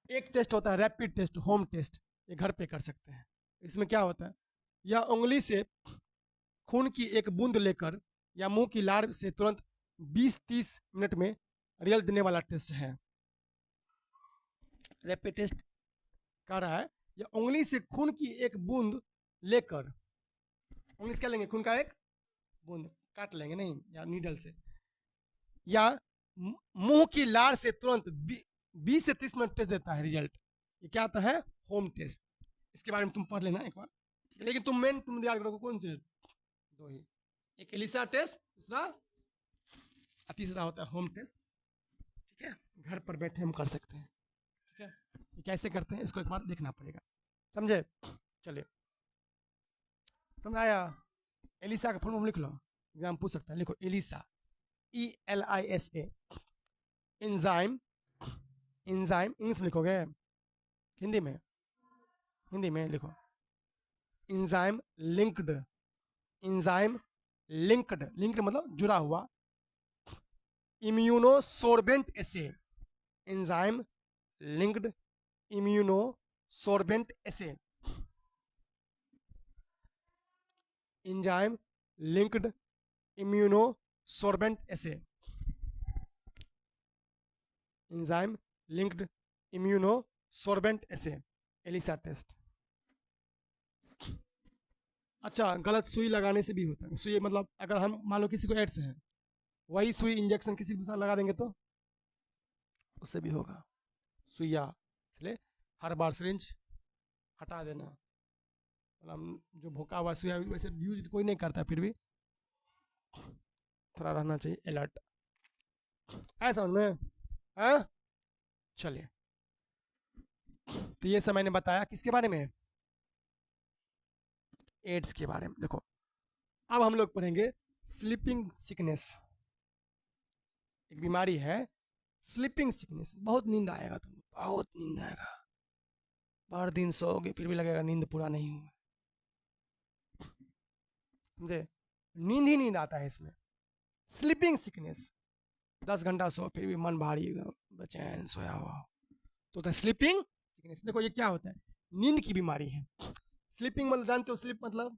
एक टेस्ट होता है रैपिड टेस्ट, होम टेस्ट, ये घर पे कर सकते हैं। इसमें क्या होता है? यह उंगली से खून की एक बूंद लेकर या मुंह की लार से तुरंत 20-30 मिनट में रिजल्ट देने वाला टेस्ट है। रैपिड टेस्ट कर रहा है, या उंगली से खून की एक बूंद लेकर, उंगली से क्या लेंगे? खून का एक बूंद काट लेंगे, नहीं, या नीडल से, या मुंह की लार से तुरंत 20 से 30 मिनट टेस्ट देता है रिजल्ट। ये क्या आता है? Home test. इसके बारे में तुम पढ़ लेना एक बार, लेकिन तुम याद करोगे कौन से? दो ही, एक एलिसा टेस्ट, दूसरा तीसरा होता है होम टेस्ट। ठीक है, घर पर बैठे हम कर सकते हैं। ठीक है, ये कैसे करते हैं इसको एक बार देखना पड़ेगा। समझे? चलिए, समझाया? एलिसा का फुल फॉर्म लिख लो, एग्जाम पूछ सकता है। लिखो ELISA, ELISA, enzyme, enzyme English में लिखोगे, हिंदी में, हिंदी में लिखो enzyme linked, enzyme linked, linked मतलब जुड़ा हुआ, immuno sorbent assay, enzyme linked immuno sorbent assay, enzyme linked immuno sorbent assay, enzyme linked immuno sorbent assay, ELISA test. अच्छा, गलत सुई लगाने से भी होता है। सुई मतलब अगर हम मान लो किसी को एड्स है, वही सुई इंजेक्शन किसी दूसरा लगा देंगे तो उससे भी होगा सुइया। इसलिए हर बार सिरिंज हटा देना, मतलब जो भोका हुआ सुइया वैसे यूज कोई नहीं करता, फिर भी थोड़ा रहना चाहिए अलर्ट। ऐसा में चलिए, तो ये सब मैंने बताया किसके बारे में? एड्स के बारे में। देखो अब हम लोग पढ़ेंगे स्लीपिंग सिकनेस। एक बीमारी है स्लीपिंग सिकनेस, बहुत नींद आएगा तुमको, बहुत नींद आएगा, भर दिन सोओगे फिर भी लगेगा नींद पूरा नहीं हुआ। समझे? नींद ही नींद आता है इसमें, स्लीपिंग सिकनेस। 10 घंटा सो फिर भी मन भारी, एकदम बेचैन सोया हुआ, तो स्लीपिंग सिकनेस। देखो ये क्या होता है? नींद की बीमारी है। स्लीपिंग मतलब जानते हो, स्लिप मतलब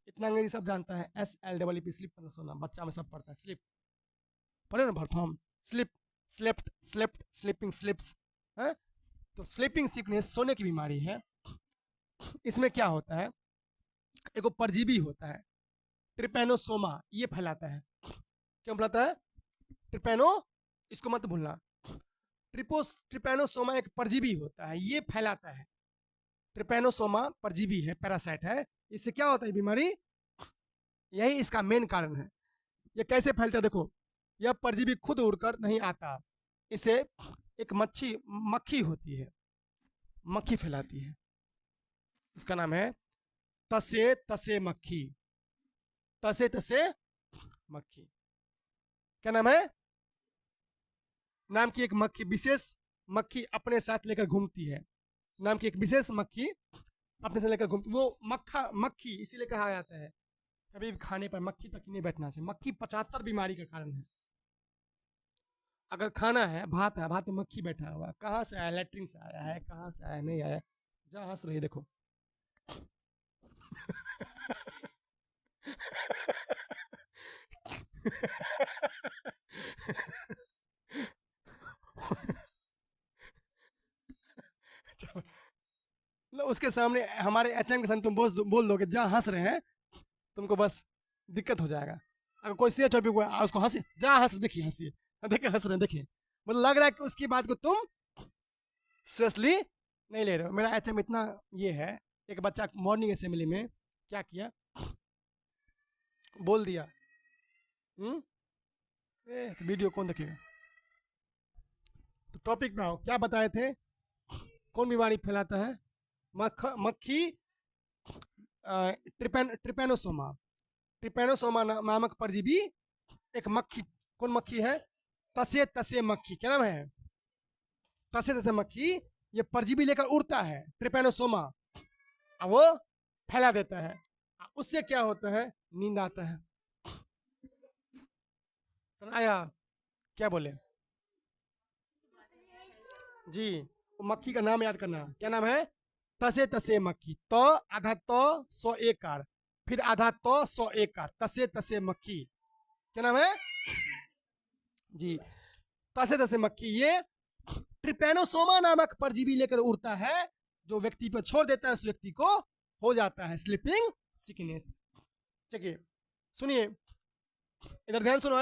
इतना अंग्रेजी सब जानता है, SLEEP, स्लिप मतलब सोना, बच्चा में सब पढ़ता है स्लिप, पढ़े ना भरफॉर्म, slip, slept, slept, sleeping, slips है। तो स्लीपिंग सिकनेस सोने की बीमारी है। इसमें क्या होता है? एक परजीवी होता है ट्रिपैनोसोमा, ये फैलाता है। क्यों फैलाता है? ट्रिपैनो, इसको मत भूलना, ट्रिपैनोसोमा एक परजीवी होता है, ये फैलाता है। ट्रिपैनोसोमा परजीवी है, पैरासाइट है। इससे क्या होता है बीमारी? यही इसका मेन कारण है। ये कैसे फैलता है? देखो, यह परजीवी खुद उड़कर नहीं आता, इसे एक मक्खी होती है, मक्खी फैलाती है, उसका नाम है तसे तसे मक्खी, तसे तसे मक्खी। क्या नाम है? नाम की एक मक्खी, विशेष मक्खी अपने साथ लेकर घूमती है, नाम की एक विशेष मक्खी अपने साथ लेकर घूमती, वो मक्खी इसीलिए कहा जाता है कभी भी खाने पर मक्खी तक नहीं बैठना चाहिए। मक्खी 75 बीमारी का कारण है। अगर खाना है, भात है, भात में मक्खी बैठा हुआ, कहाँ से आया? लैट्रिन से आया है, कहाँ से आया, नहीं आया। जहाँ हंस रही है देखो। उसके सामने हमारे एचएम के सामने तुम बोल दोगे जहाँ हंस रहे हैं, तुमको बस दिक्कत हो जाएगा। अगर कोई सीरियस टॉपिक हुआ उसको हंसी, जहाँ हंस, देखिए हंसिए, देखिए हंस रहे हैं, देखिए, मतलब लग रहा है कि उसकी बात को तुम सीरियसली नहीं ले रहे हो। मेरा एचएम इतना ये है, एक बच्चा मॉर्निंग असेंबली में क्या किया, बोल दिया। तो वीडियो कौन देखेगा। तो टॉपिक में आओ, क्या बताए थे, कौन बीमारी फैलाता है? मक्खी, ट्रिपेनोसोमा। ट्रिपेनोसोमा नामक परजीवी एक मक्खी, कौन मक्खी है? तसे तसे मक्खी। क्या नाम है? तसे तसे मक्खी। ये परजीवी लेकर उड़ता है, ट्रिपेनोसोमा, और वो फैला देता है। उससे क्या होता है? नींद आता है। सुनाया? क्या बोले जी? वो मक्खी का नाम याद करना, क्या नाम है? तसे तसे मक्खी। तो आधा तो 100 एकड़, फिर आधा तो 100 एकड़, तसे तसे मक्खी। क्या नाम है जी? तसे तसे मक्खी। ये ट्रिपेनोसोमा नामक परजीवी लेकर उड़ता है, जो व्यक्ति पर छोड़ देता है उस व्यक्ति को हो जाता है स्लीपिंग सिकनेस। चलिए सुनिए, इधर ध्यान सुनो।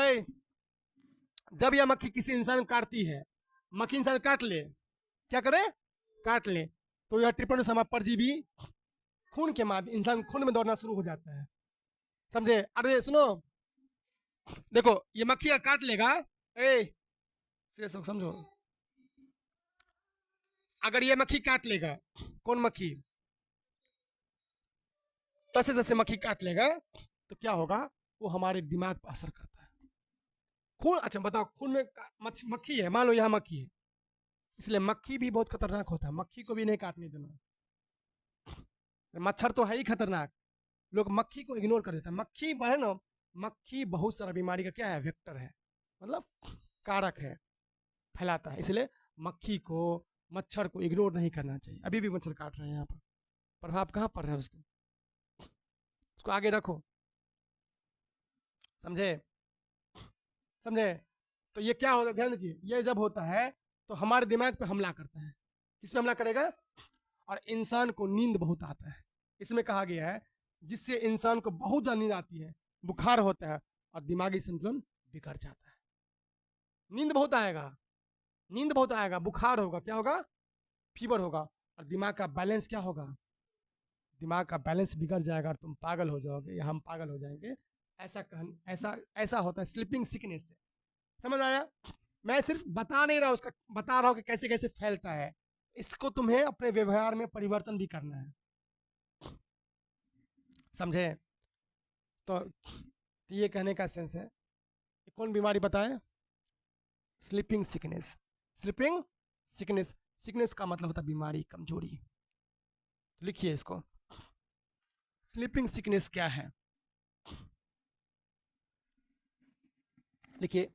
जब यह मक्खी किसी इंसान को काटती है, मक्खी इंसान काट ले, क्या करे? काट ले, तो यह ट्रिपेनोसोमा परजीवी खून के माध्यम इंसान खून में दौड़ना शुरू हो जाता है। समझे? अरे सुनो, देखो ये मक्खी काट लेगा, समझो, अगर ये मक्खी काट लेगा, कौन मक्खी? तसे तसे मक्खी काट लेगा, तो क्या होगा? वो हमारे दिमाग पर असर करता है। खून, अच्छा बताओ, खून में मक्खी है, मान लो यहाँ मक्खी है, इसलिए मक्खी भी बहुत खतरनाक होता है, मक्खी को भी नहीं काटने देना। मच्छर तो है ही खतरनाक, लोग मक्खी को इग्नोर कर देते हैं। मक्खी है ना, मक्खी बहुत सारा बीमारी का क्या है? वेक्टर है, मतलब कारक है, फैलाता है। इसलिए मक्खी को, मच्छर को इग्नोर नहीं करना चाहिए। अभी भी मच्छर काट रहे हैं यहाँ पर, प्रभाव कहाँ पड़ रहा है उसको? उसको आगे रखो, समझे? समझे? तो ये क्या होता है, ध्यान दीजिए, ये जब होता है तो हमारे दिमाग पे हमला करता है। किस पे हमला करेगा? और इंसान को नींद बहुत आता है। इसमें कहा गया है जिससे इंसान को बहुत ज्यादा नींद आती है, बुखार होता है और दिमागी संतुलन बिगड़ जाता है। नींद बहुत आएगा, नींद बहुत आएगा, बुखार होगा, क्या होगा? फीवर होगा, और दिमाग का बैलेंस क्या होगा? दिमाग का बैलेंस बिगड़ जाएगा और तुम पागल हो जाओगे, या हम पागल हो जाएंगे। ऐसा ऐसा होता है स्लीपिंग सिकनेस से। समझ आया? मैं सिर्फ बता नहीं रहा, उसका बता रहा हूँ कि कैसे कैसे फैलता है। इसको तुम्हें अपने व्यवहार में परिवर्तन भी करना है, समझे? तो ये कहने का सेंस है। कौन बीमारी बताए? Sleeping sickness. Sleeping sickness, sickness का मतलब होता है बीमारी, कमजोरी। तो लिखिए इसको, स्लीपिंग सिकनेस क्या है? लिखिए,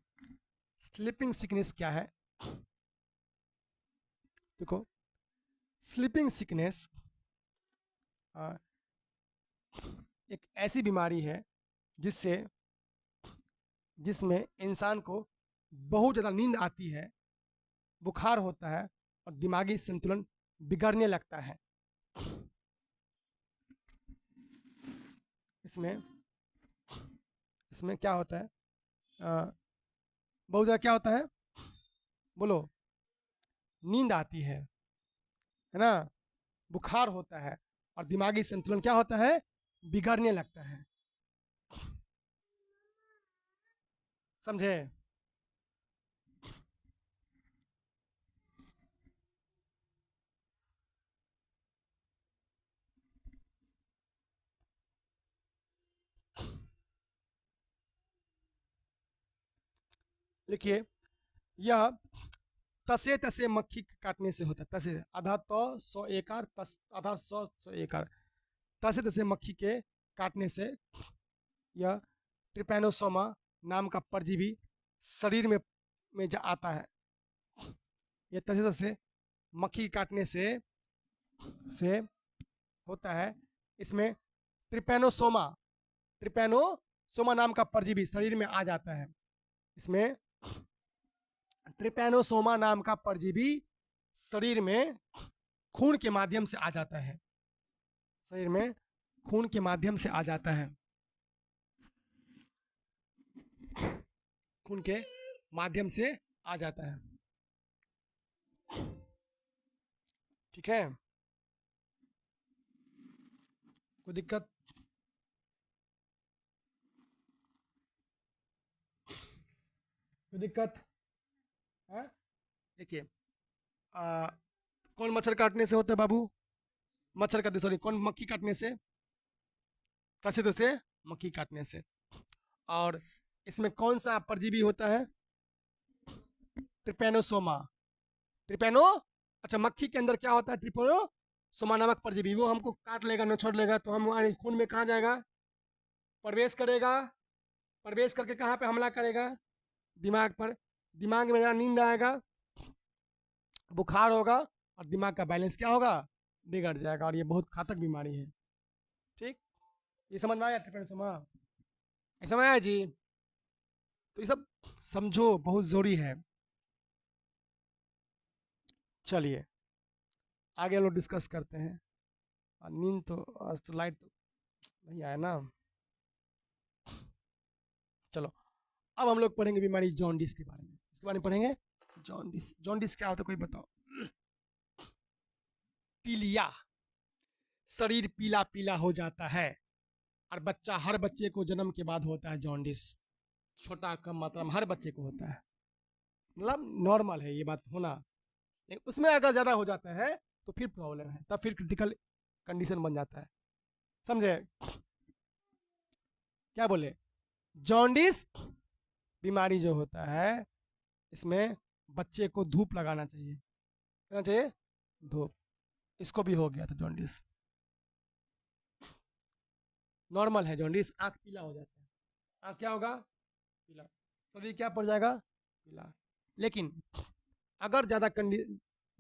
स्लीपिंग सिकनेस क्या है? देखो, स्लीपिंग सिकनेस एक ऐसी बीमारी है जिससे जिसमें इंसान को बहुत ज़्यादा नींद आती है, बुखार होता है और दिमागी संतुलन बिगड़ने लगता है। इसमें इसमें क्या होता है? बहुत ज़्यादा क्या होता है? बोलो। नींद आती है ना, बुखार होता है और दिमागी संतुलन क्या होता है? बिगड़ने लगता है। समझे? लिखिए, यह तसे तसे मक्खी काटने से होता है। तसे आधा तो 100 एकड़, आधा 100 एकड़, तसे तसे मक्खी के काटने से यह ट्रिपैनोसोमा नाम का परजीवी शरीर में आता है। यह तरह से मक्खी काटने से होता है। इसमें ट्रिपैनोसोमा ट्रिपैनोसोमा नाम का परजीवी शरीर में आ जाता है। इसमें ट्रिपैनोसोमा नाम का परजीवी शरीर में खून के माध्यम से आ जाता है। शरीर में खून के माध्यम से आ जाता है। खून के माध्यम से आ जाता है। ठीक है, कोई दिक्कत? कोई दिक्कत है? देखिए, कौन मच्छर काटने से होता है बाबू? मच्छर काटने, सॉरी, कौन मक्खी काटने से? कैसे से? मक्खी काटने से। और इसमें कौन सा परजीवी होता है? ट्रिपैनोसोमा। ट्रिपैनो, अच्छा, मक्खी के अंदर क्या होता है? ट्रिपैनोसोमा नामक परजीवी। वो हमको काट लेगा, न छोड़ लेगा, तो हम हमारे खून में कहाँ जाएगा? प्रवेश करेगा। प्रवेश करके कहाँ पे हमला करेगा? दिमाग पर। दिमाग में जहाँ नींद आएगा, बुखार होगा, और दिमाग का बैलेंस क्या होगा? बिगड़ जाएगा, और ये बहुत घातक बीमारी है। ठीक, ये समझ में आया? ट्रिपैनोसोमा समझ आया जी? तो ये सब समझो, बहुत जरूरी है। चलिए आगे हम लोग डिस्कस करते हैं। नींद तो आज तो लाइट तो नहीं आया ना। चलो, अब हम लोग पढ़ेंगे बीमारी जॉन्डिस के बारे में। इसके बारे में पढ़ेंगे। जॉन्डिस, जॉन्डिस क्या होता है, कोई बताओ? पीलिया, शरीर पीला पीला हो जाता है। और बच्चा, हर बच्चे को जन्म के बाद होता है जॉन्डिस। छोटा कम मात्रा में हर बच्चे को होता है, मतलब नॉर्मल है ये बात होना। लेकिन उसमें अगर ज़्यादा हो जाता है तो फिर प्रॉब्लम है, तब फिर क्रिटिकल कंडीशन बन जाता है। समझे? क्या बोले? जॉन्डिस बीमारी जो होता है, इसमें बच्चे को धूप लगाना चाहिए। क्या चाहिए? धूप। इसको भी हो गया था जॉन्डिस। नॉर्मल है जॉन्डिस, आँख पीला हो जाता है। आँख क्या होगा? पीला। शरीर क्या पड़ जाएगा? पीला। लेकिन अगर ज़्यादा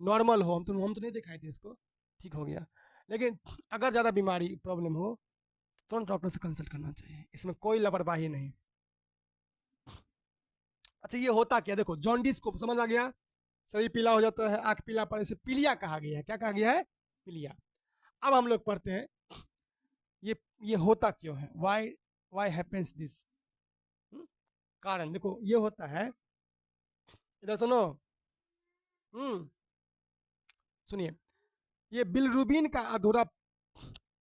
नॉर्मल हो, हम तो नहीं दिखाए थे इसको, ठीक हो गया। लेकिन अगर ज़्यादा बीमारी प्रॉब्लम हो, तुरंत डॉक्टर से कंसल्ट करना चाहिए। इसमें कोई लापरवाही नहीं। अच्छा, ये होता क्या? देखो, जॉन्डिस को समझ आ गया, शरीर पीला हो जाता है, आँख पीला पड़ने से पीलिया कहा गया है। क्या कहा गया है? पीलिया। अब हम लोग पढ़ते हैं ये होता क्यों है, वाई हैपेंस दिस। कारण देखो, ये होता है, इधर सुनो, सुनिए, ये बिलरुबिन का अधूरा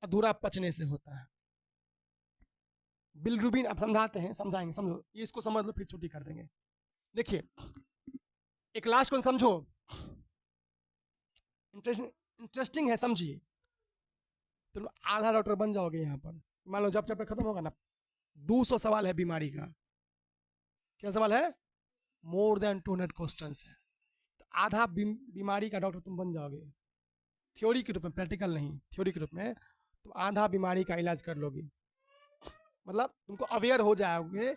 अधूरा पचने से होता है। बिलरुबिन, अब समझाते हैं, समझाएंगे, समझो, ये इसको समझ लो फिर छुट्टी कर देंगे। देखिए, एक लास्ट को समझो, इंटरेस्टिंग है, समझिए। तुम आधा डॉक्टर बन जाओगे यहाँ पर। मान लो जब चैप्टर खत्म होगा ना, 200 सवाल है बीमारी का। क्या सवाल है? मोर देन 200 क्वेश्चन है। तो आधा बीमारी का डॉक्टर तुम बन जाओगे, थ्योरी के रूप में, प्रैक्टिकल नहीं, थ्योरी के रूप में। तो आधा बीमारी का इलाज कर लोगे, मतलब तुमको अवेयर हो जाओगे।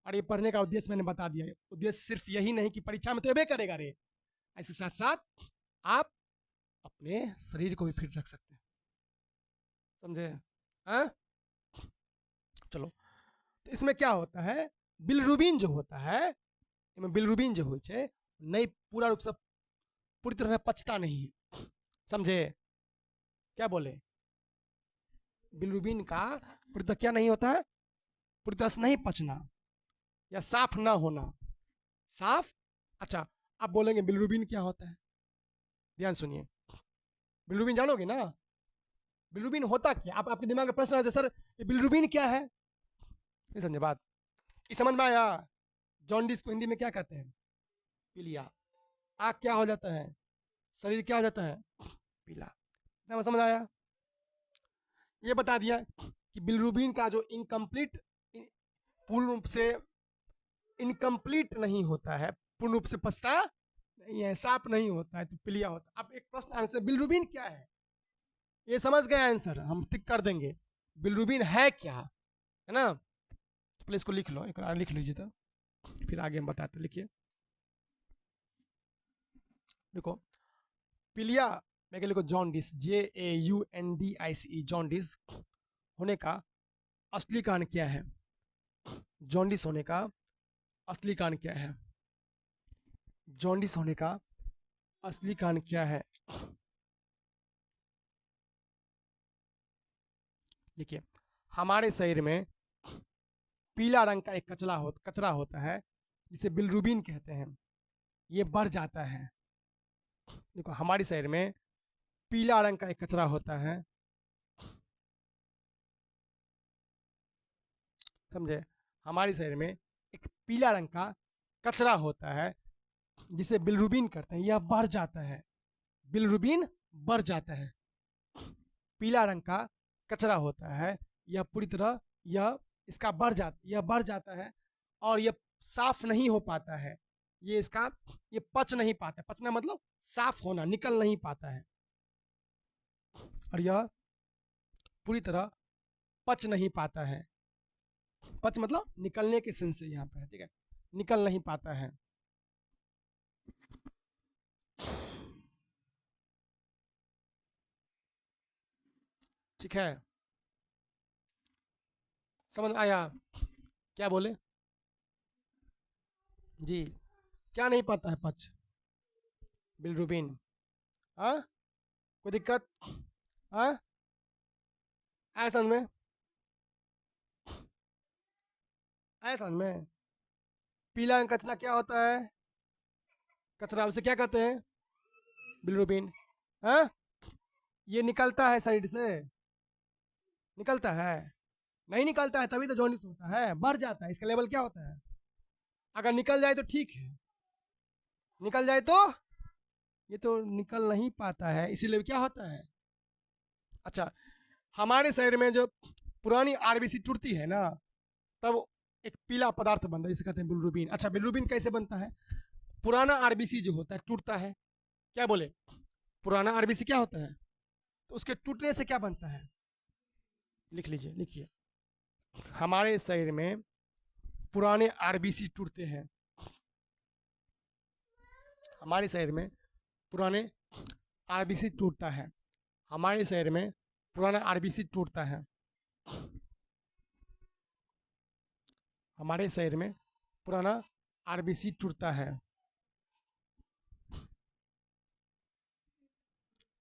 और ये पढ़ने का उद्देश्य मैंने बता दिया है। उद्देश्य सिर्फ यही नहीं कि परीक्षा में तो ये करेगा रे, ऐसे साथ साथ आप अपने शरीर को भी फिट रख सकते हैं। समझे? हाँ, चलो। तो इसमें क्या होता है, बिलरुबिन जो होता है, बिलरुबिन जो हो नहीं पूरा रूप से पूरी तरह पचता नहीं है। समझे? क्या बोले? बिलरुबिन का पूरी तरह क्या नहीं होता है? पूरी तरह से नहीं पचना, या साफ ना होना। साफ, अच्छा, आप बोलेंगे बिलरुबिन क्या होता है? ध्यान सुनिए, बिलरुबिन जानोगे ना? बिलरुबिन होता क्या? आप आपके दिमाग में प्रश्न आता है, सर ये बिलरुबिन क्या है? नहीं समझे बात? ये समझ में आया? जॉन्डिस को हिंदी में क्या कहते हैं? पीलिया। आँख क्या हो जाता है? शरीर क्या हो जाता है? पीला। क्या समझ आया? ये बता दिया कि बिलरुबिन का जो इनकम्प्लीट, पूर्ण रूप से इनकम्प्लीट नहीं होता है, पूर्ण रूप से पचता नहीं है, साफ नहीं होता है, तो पीलिया होता है। अब एक प्रश्न आंसर, बिलरुबिन क्या है? ये समझ गए आंसर, हम टिक कर देंगे। बिलरुबिन है क्या, है ना? पहले इसको लिख लो, एक बार लिख लीजिए तो फिर आगे हम बताते। लिखिए, देखो पीलिया में लिखो जॉन्डिस, JAUNDICE, जॉन्डिस होने का असली कारण क्या है? जॉन्डिस होने का असली कारण क्या है? जॉन्डिस होने का असली कारण क्या है? देखिए, हमारे शरीर में पीला रंग का एक कचरा होता है जिसे बिलरुबिन कहते हैं। ये बढ़ जाता है। देखो, हमारे शरीर में पीला रंग का एक कचरा होता है, समझे? हमारे शरीर में एक पीला रंग का कचरा होता है जिसे बिलरुबिन कहते हैं। यह बढ़ जाता है, बिलरुबिन बढ़ जाता है। पीला रंग का कचरा होता है, यह पूरी तरह यह बढ़ जाता है और यह साफ नहीं हो पाता है। ये पच नहीं पाता। पचना मतलब साफ होना, निकल नहीं पाता है। और यह पूरी तरह पच नहीं पाता है। पच मतलब निकलने के सेंस से यहाँ पे है, ठीक है? निकल नहीं पाता है। ठीक है, समझ आया? क्या बोले जी? क्या नहीं पाता है? पच, बिलरुबिन। हाँ, कोई दिक्कत? हाँ, आया समझ में? आया समझ में? पीला रंग कचरा क्या होता है? कचरा, उसे क्या कहते हैं? बिलरुबिन। हाँ, ये निकलता है शरीर से? निकलता है? नहीं निकलता है, तभी तो जॉन्डिस होता है। बढ़ जाता है, इसका लेवल क्या होता है? अगर निकल जाए तो ठीक है, निकल जाए तो ये तो निकल नहीं पाता है, इसीलिए क्या होता है? अच्छा, हमारे शरीर में जो पुरानी आरबीसी टूटती है ना, तब एक पीला पदार्थ बनता है जिसे कहते हैं बिलरुबिन। अच्छा, बिलरुबिन कैसे बनता है? पुराना आरबीसी जो होता है टूटता है। क्या बोले? पुराना आरबीसी क्या होता है? तो उसके टूटने से क्या बनता है? लिख लीजिए, लिखिए। हमारे शरीर में पुराने आरबीसी टूटते हैं। हमारे शरीर में पुराने आरबीसी टूटता है। हमारे शरीर में पुराना आरबीसी टूटता है। हमारे शरीर में पुराना आरबीसी टूटता है।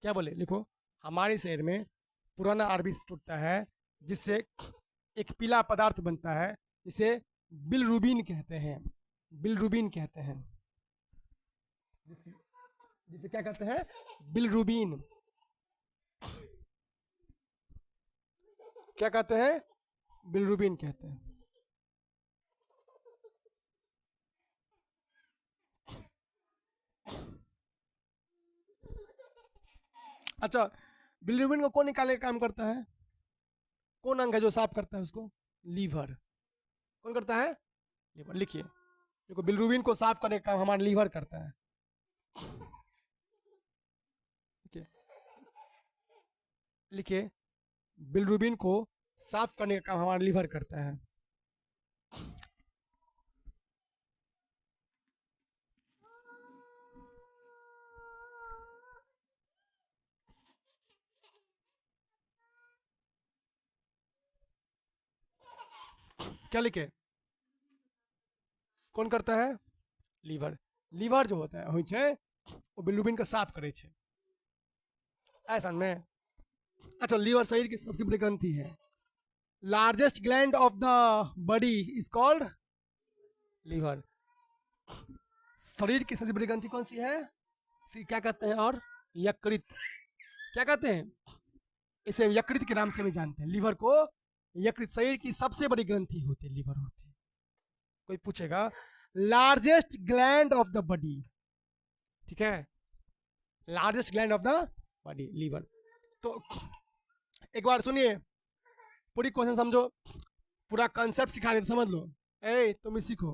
क्या बोले? लिखो, हमारे शरीर में पुराना आरबीसी टूटता है जिससे एक पीला पदार्थ बनता है जिसे बिलरुबिन कहते हैं। बिलरुबिन कहते हैं, जिसे जिसे क्या कहते हैं? बिलरुबिन। क्या कहते हैं? बिलरुबिन कहते हैं। अच्छा, बिलरुबिन को कौन निकालने का काम करता है? कौन अंग है जो साफ करता है उसको? लीवर। कौन करता है? लीवर। लिखिए, देखो, बिलरुबिन को साफ करने का काम हमारा लीवर करता है। लिखिए, लिखिए, बिलरुबिन को साफ करने का काम हमारा लीवर करता है। क्या लिखे? कौन करता है? लीवर। लीवर जो होता है होइ छै वो बिलरुबिन को साफ करे छै, ऐसा में। अच्छा, लीवर शरीर की सबसे बड़ी ग्रंथि है। Largest gland of the body is called liver. शरीर की सबसे बड़ी ग्रंथि कौन सी है? क्या कहते हैं? और यकृत। क्या कहते हैं? इसे यकृत के नाम से भी जानते हैं। लीवर को यकृत, शरीर की सबसे बड़ी ग्रंथि होती है, लीवर होती है। कोई पूछेगा largest gland of the body, ठीक है? Largest gland of the body, liver. तो एक बार सुनिए, पूरी क्वेश्चन समझो, पूरा कंसेप्ट सिखा देते, समझ लो। तुम ही सीखो।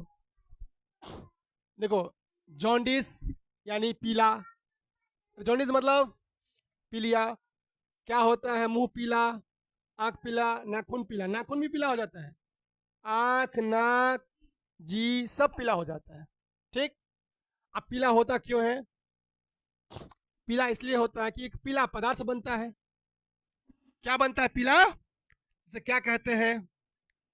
देखो, जॉन्डिस यानी पीला। जॉन्डिस मतलब पीलिया। क्या होता है? मुंह पीला, आंख पीला, नाखून पीला। नाखून भी पीला हो जाता है। आँख, नाक, जी सब पीला हो जाता है। ठीक। अब पीला होता क्यों है? पीला इसलिए होता है कि एक पीला पदार्थ बनता है। क्या बनता है पीला? इसे क्या कहते हैं?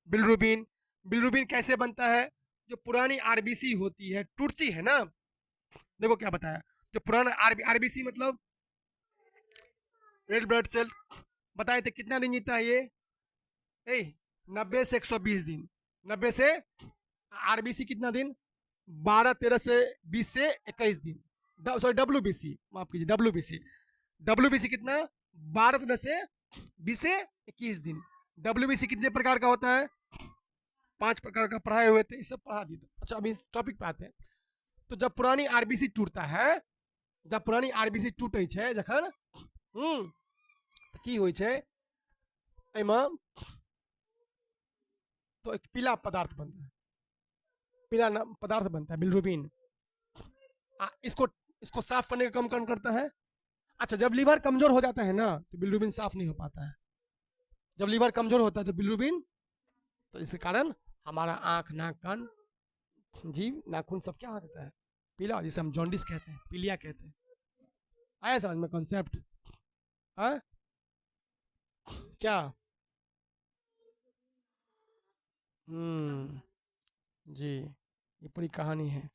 बिलरुबिन। बिलरुबिन कैसे बनता है? जो पुरानी आरबीसी होती है, टूटती है ना। देखो क्या बताया, जो पुराना आरबीसी मतलब रेड ब्लड सेल, बताए थे कितना दिन जीता है ये? ए 90 से 120 दिन। 90 से, आरबीसी कितना दिन? 12 13 से 20 से 21 दिन। सॉरी डब्ल्यू माफ कीजिए, डब्ल्यू कितना? 12 से 20 से 21 दिन। डब्ल्यू कितने प्रकार का होता है? 5 प्रकार का पढ़ाए हुए थे, ये सब पढ़ा दिए। अच्छा अभी इस टॉपिक पे आते हैं। तो जब पुरानी आरबीसी टूटता है, जब पुरानी आरबीसी टूटे है जखन, की होइ छै एहिमे, तो एक पीला पदार्थ बनता है, पीला पदार्थ बनता है बिलरुबिन। इसको इसको साफ करने का काम करता है। अच्छा जब लीवर कमजोर हो जाता है ना, तो बिलरुबिन साफ नहीं हो पाता है। जब लीवर कमजोर होता है तो बिलरुबिन, तो इसके कारण हमारा आंख, नाक, कान, जीभ, नाखून सब क्या हो जाता है? पीला, जिसे हम जॉन्डिस कहते हैं, पीलिया कहते हैं। आया समझ में कॉन्सेप्ट? हाँ क्या? जी, ये पूरी कहानी है।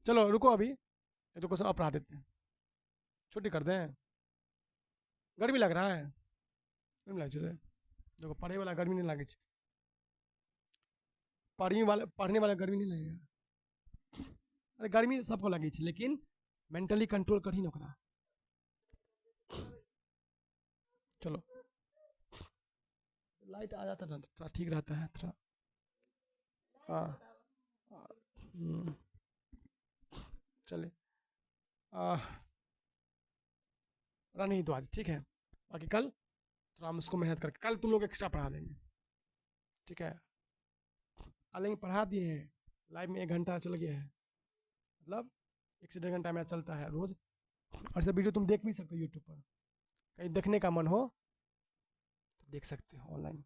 चलो रुको अभी, ये तो क्वेश्चन और पढ़ा देते हैं। छुट्टी कर दें? गर्मी लग रहा है? गर्मी लग रहा है? देखो पढ़े वाला गर्मी नहीं लगे, पढ़ने वाला गर्मी नहीं लगेगा। अरे गर्मी सबको लगे, लेकिन मेंटली कंट्रोल कठिन ओकरा। चलो लाइट आ जाता ना तो थोड़ा ठीक रहता है थोड़ा। हाँ। चलिए रहने ही दो आज, ठीक है। बाकी कल थोड़ा हम उसको मेहनत करके, कल तुम लोग एक्स्ट्रा पढ़ा देंगे, ठीक है? हालांकि पढ़ा दिए हैं, लाइव में 1 घंटा चल गया है, मतलब 1 से 1.5 घंटा मेरा चलता है रोज। और सब वीडियो तुम देख भी सकते हो यूट्यूब पर, कहीं देखने का मन हो तो देख सकते हो ऑनलाइन,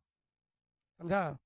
समझा?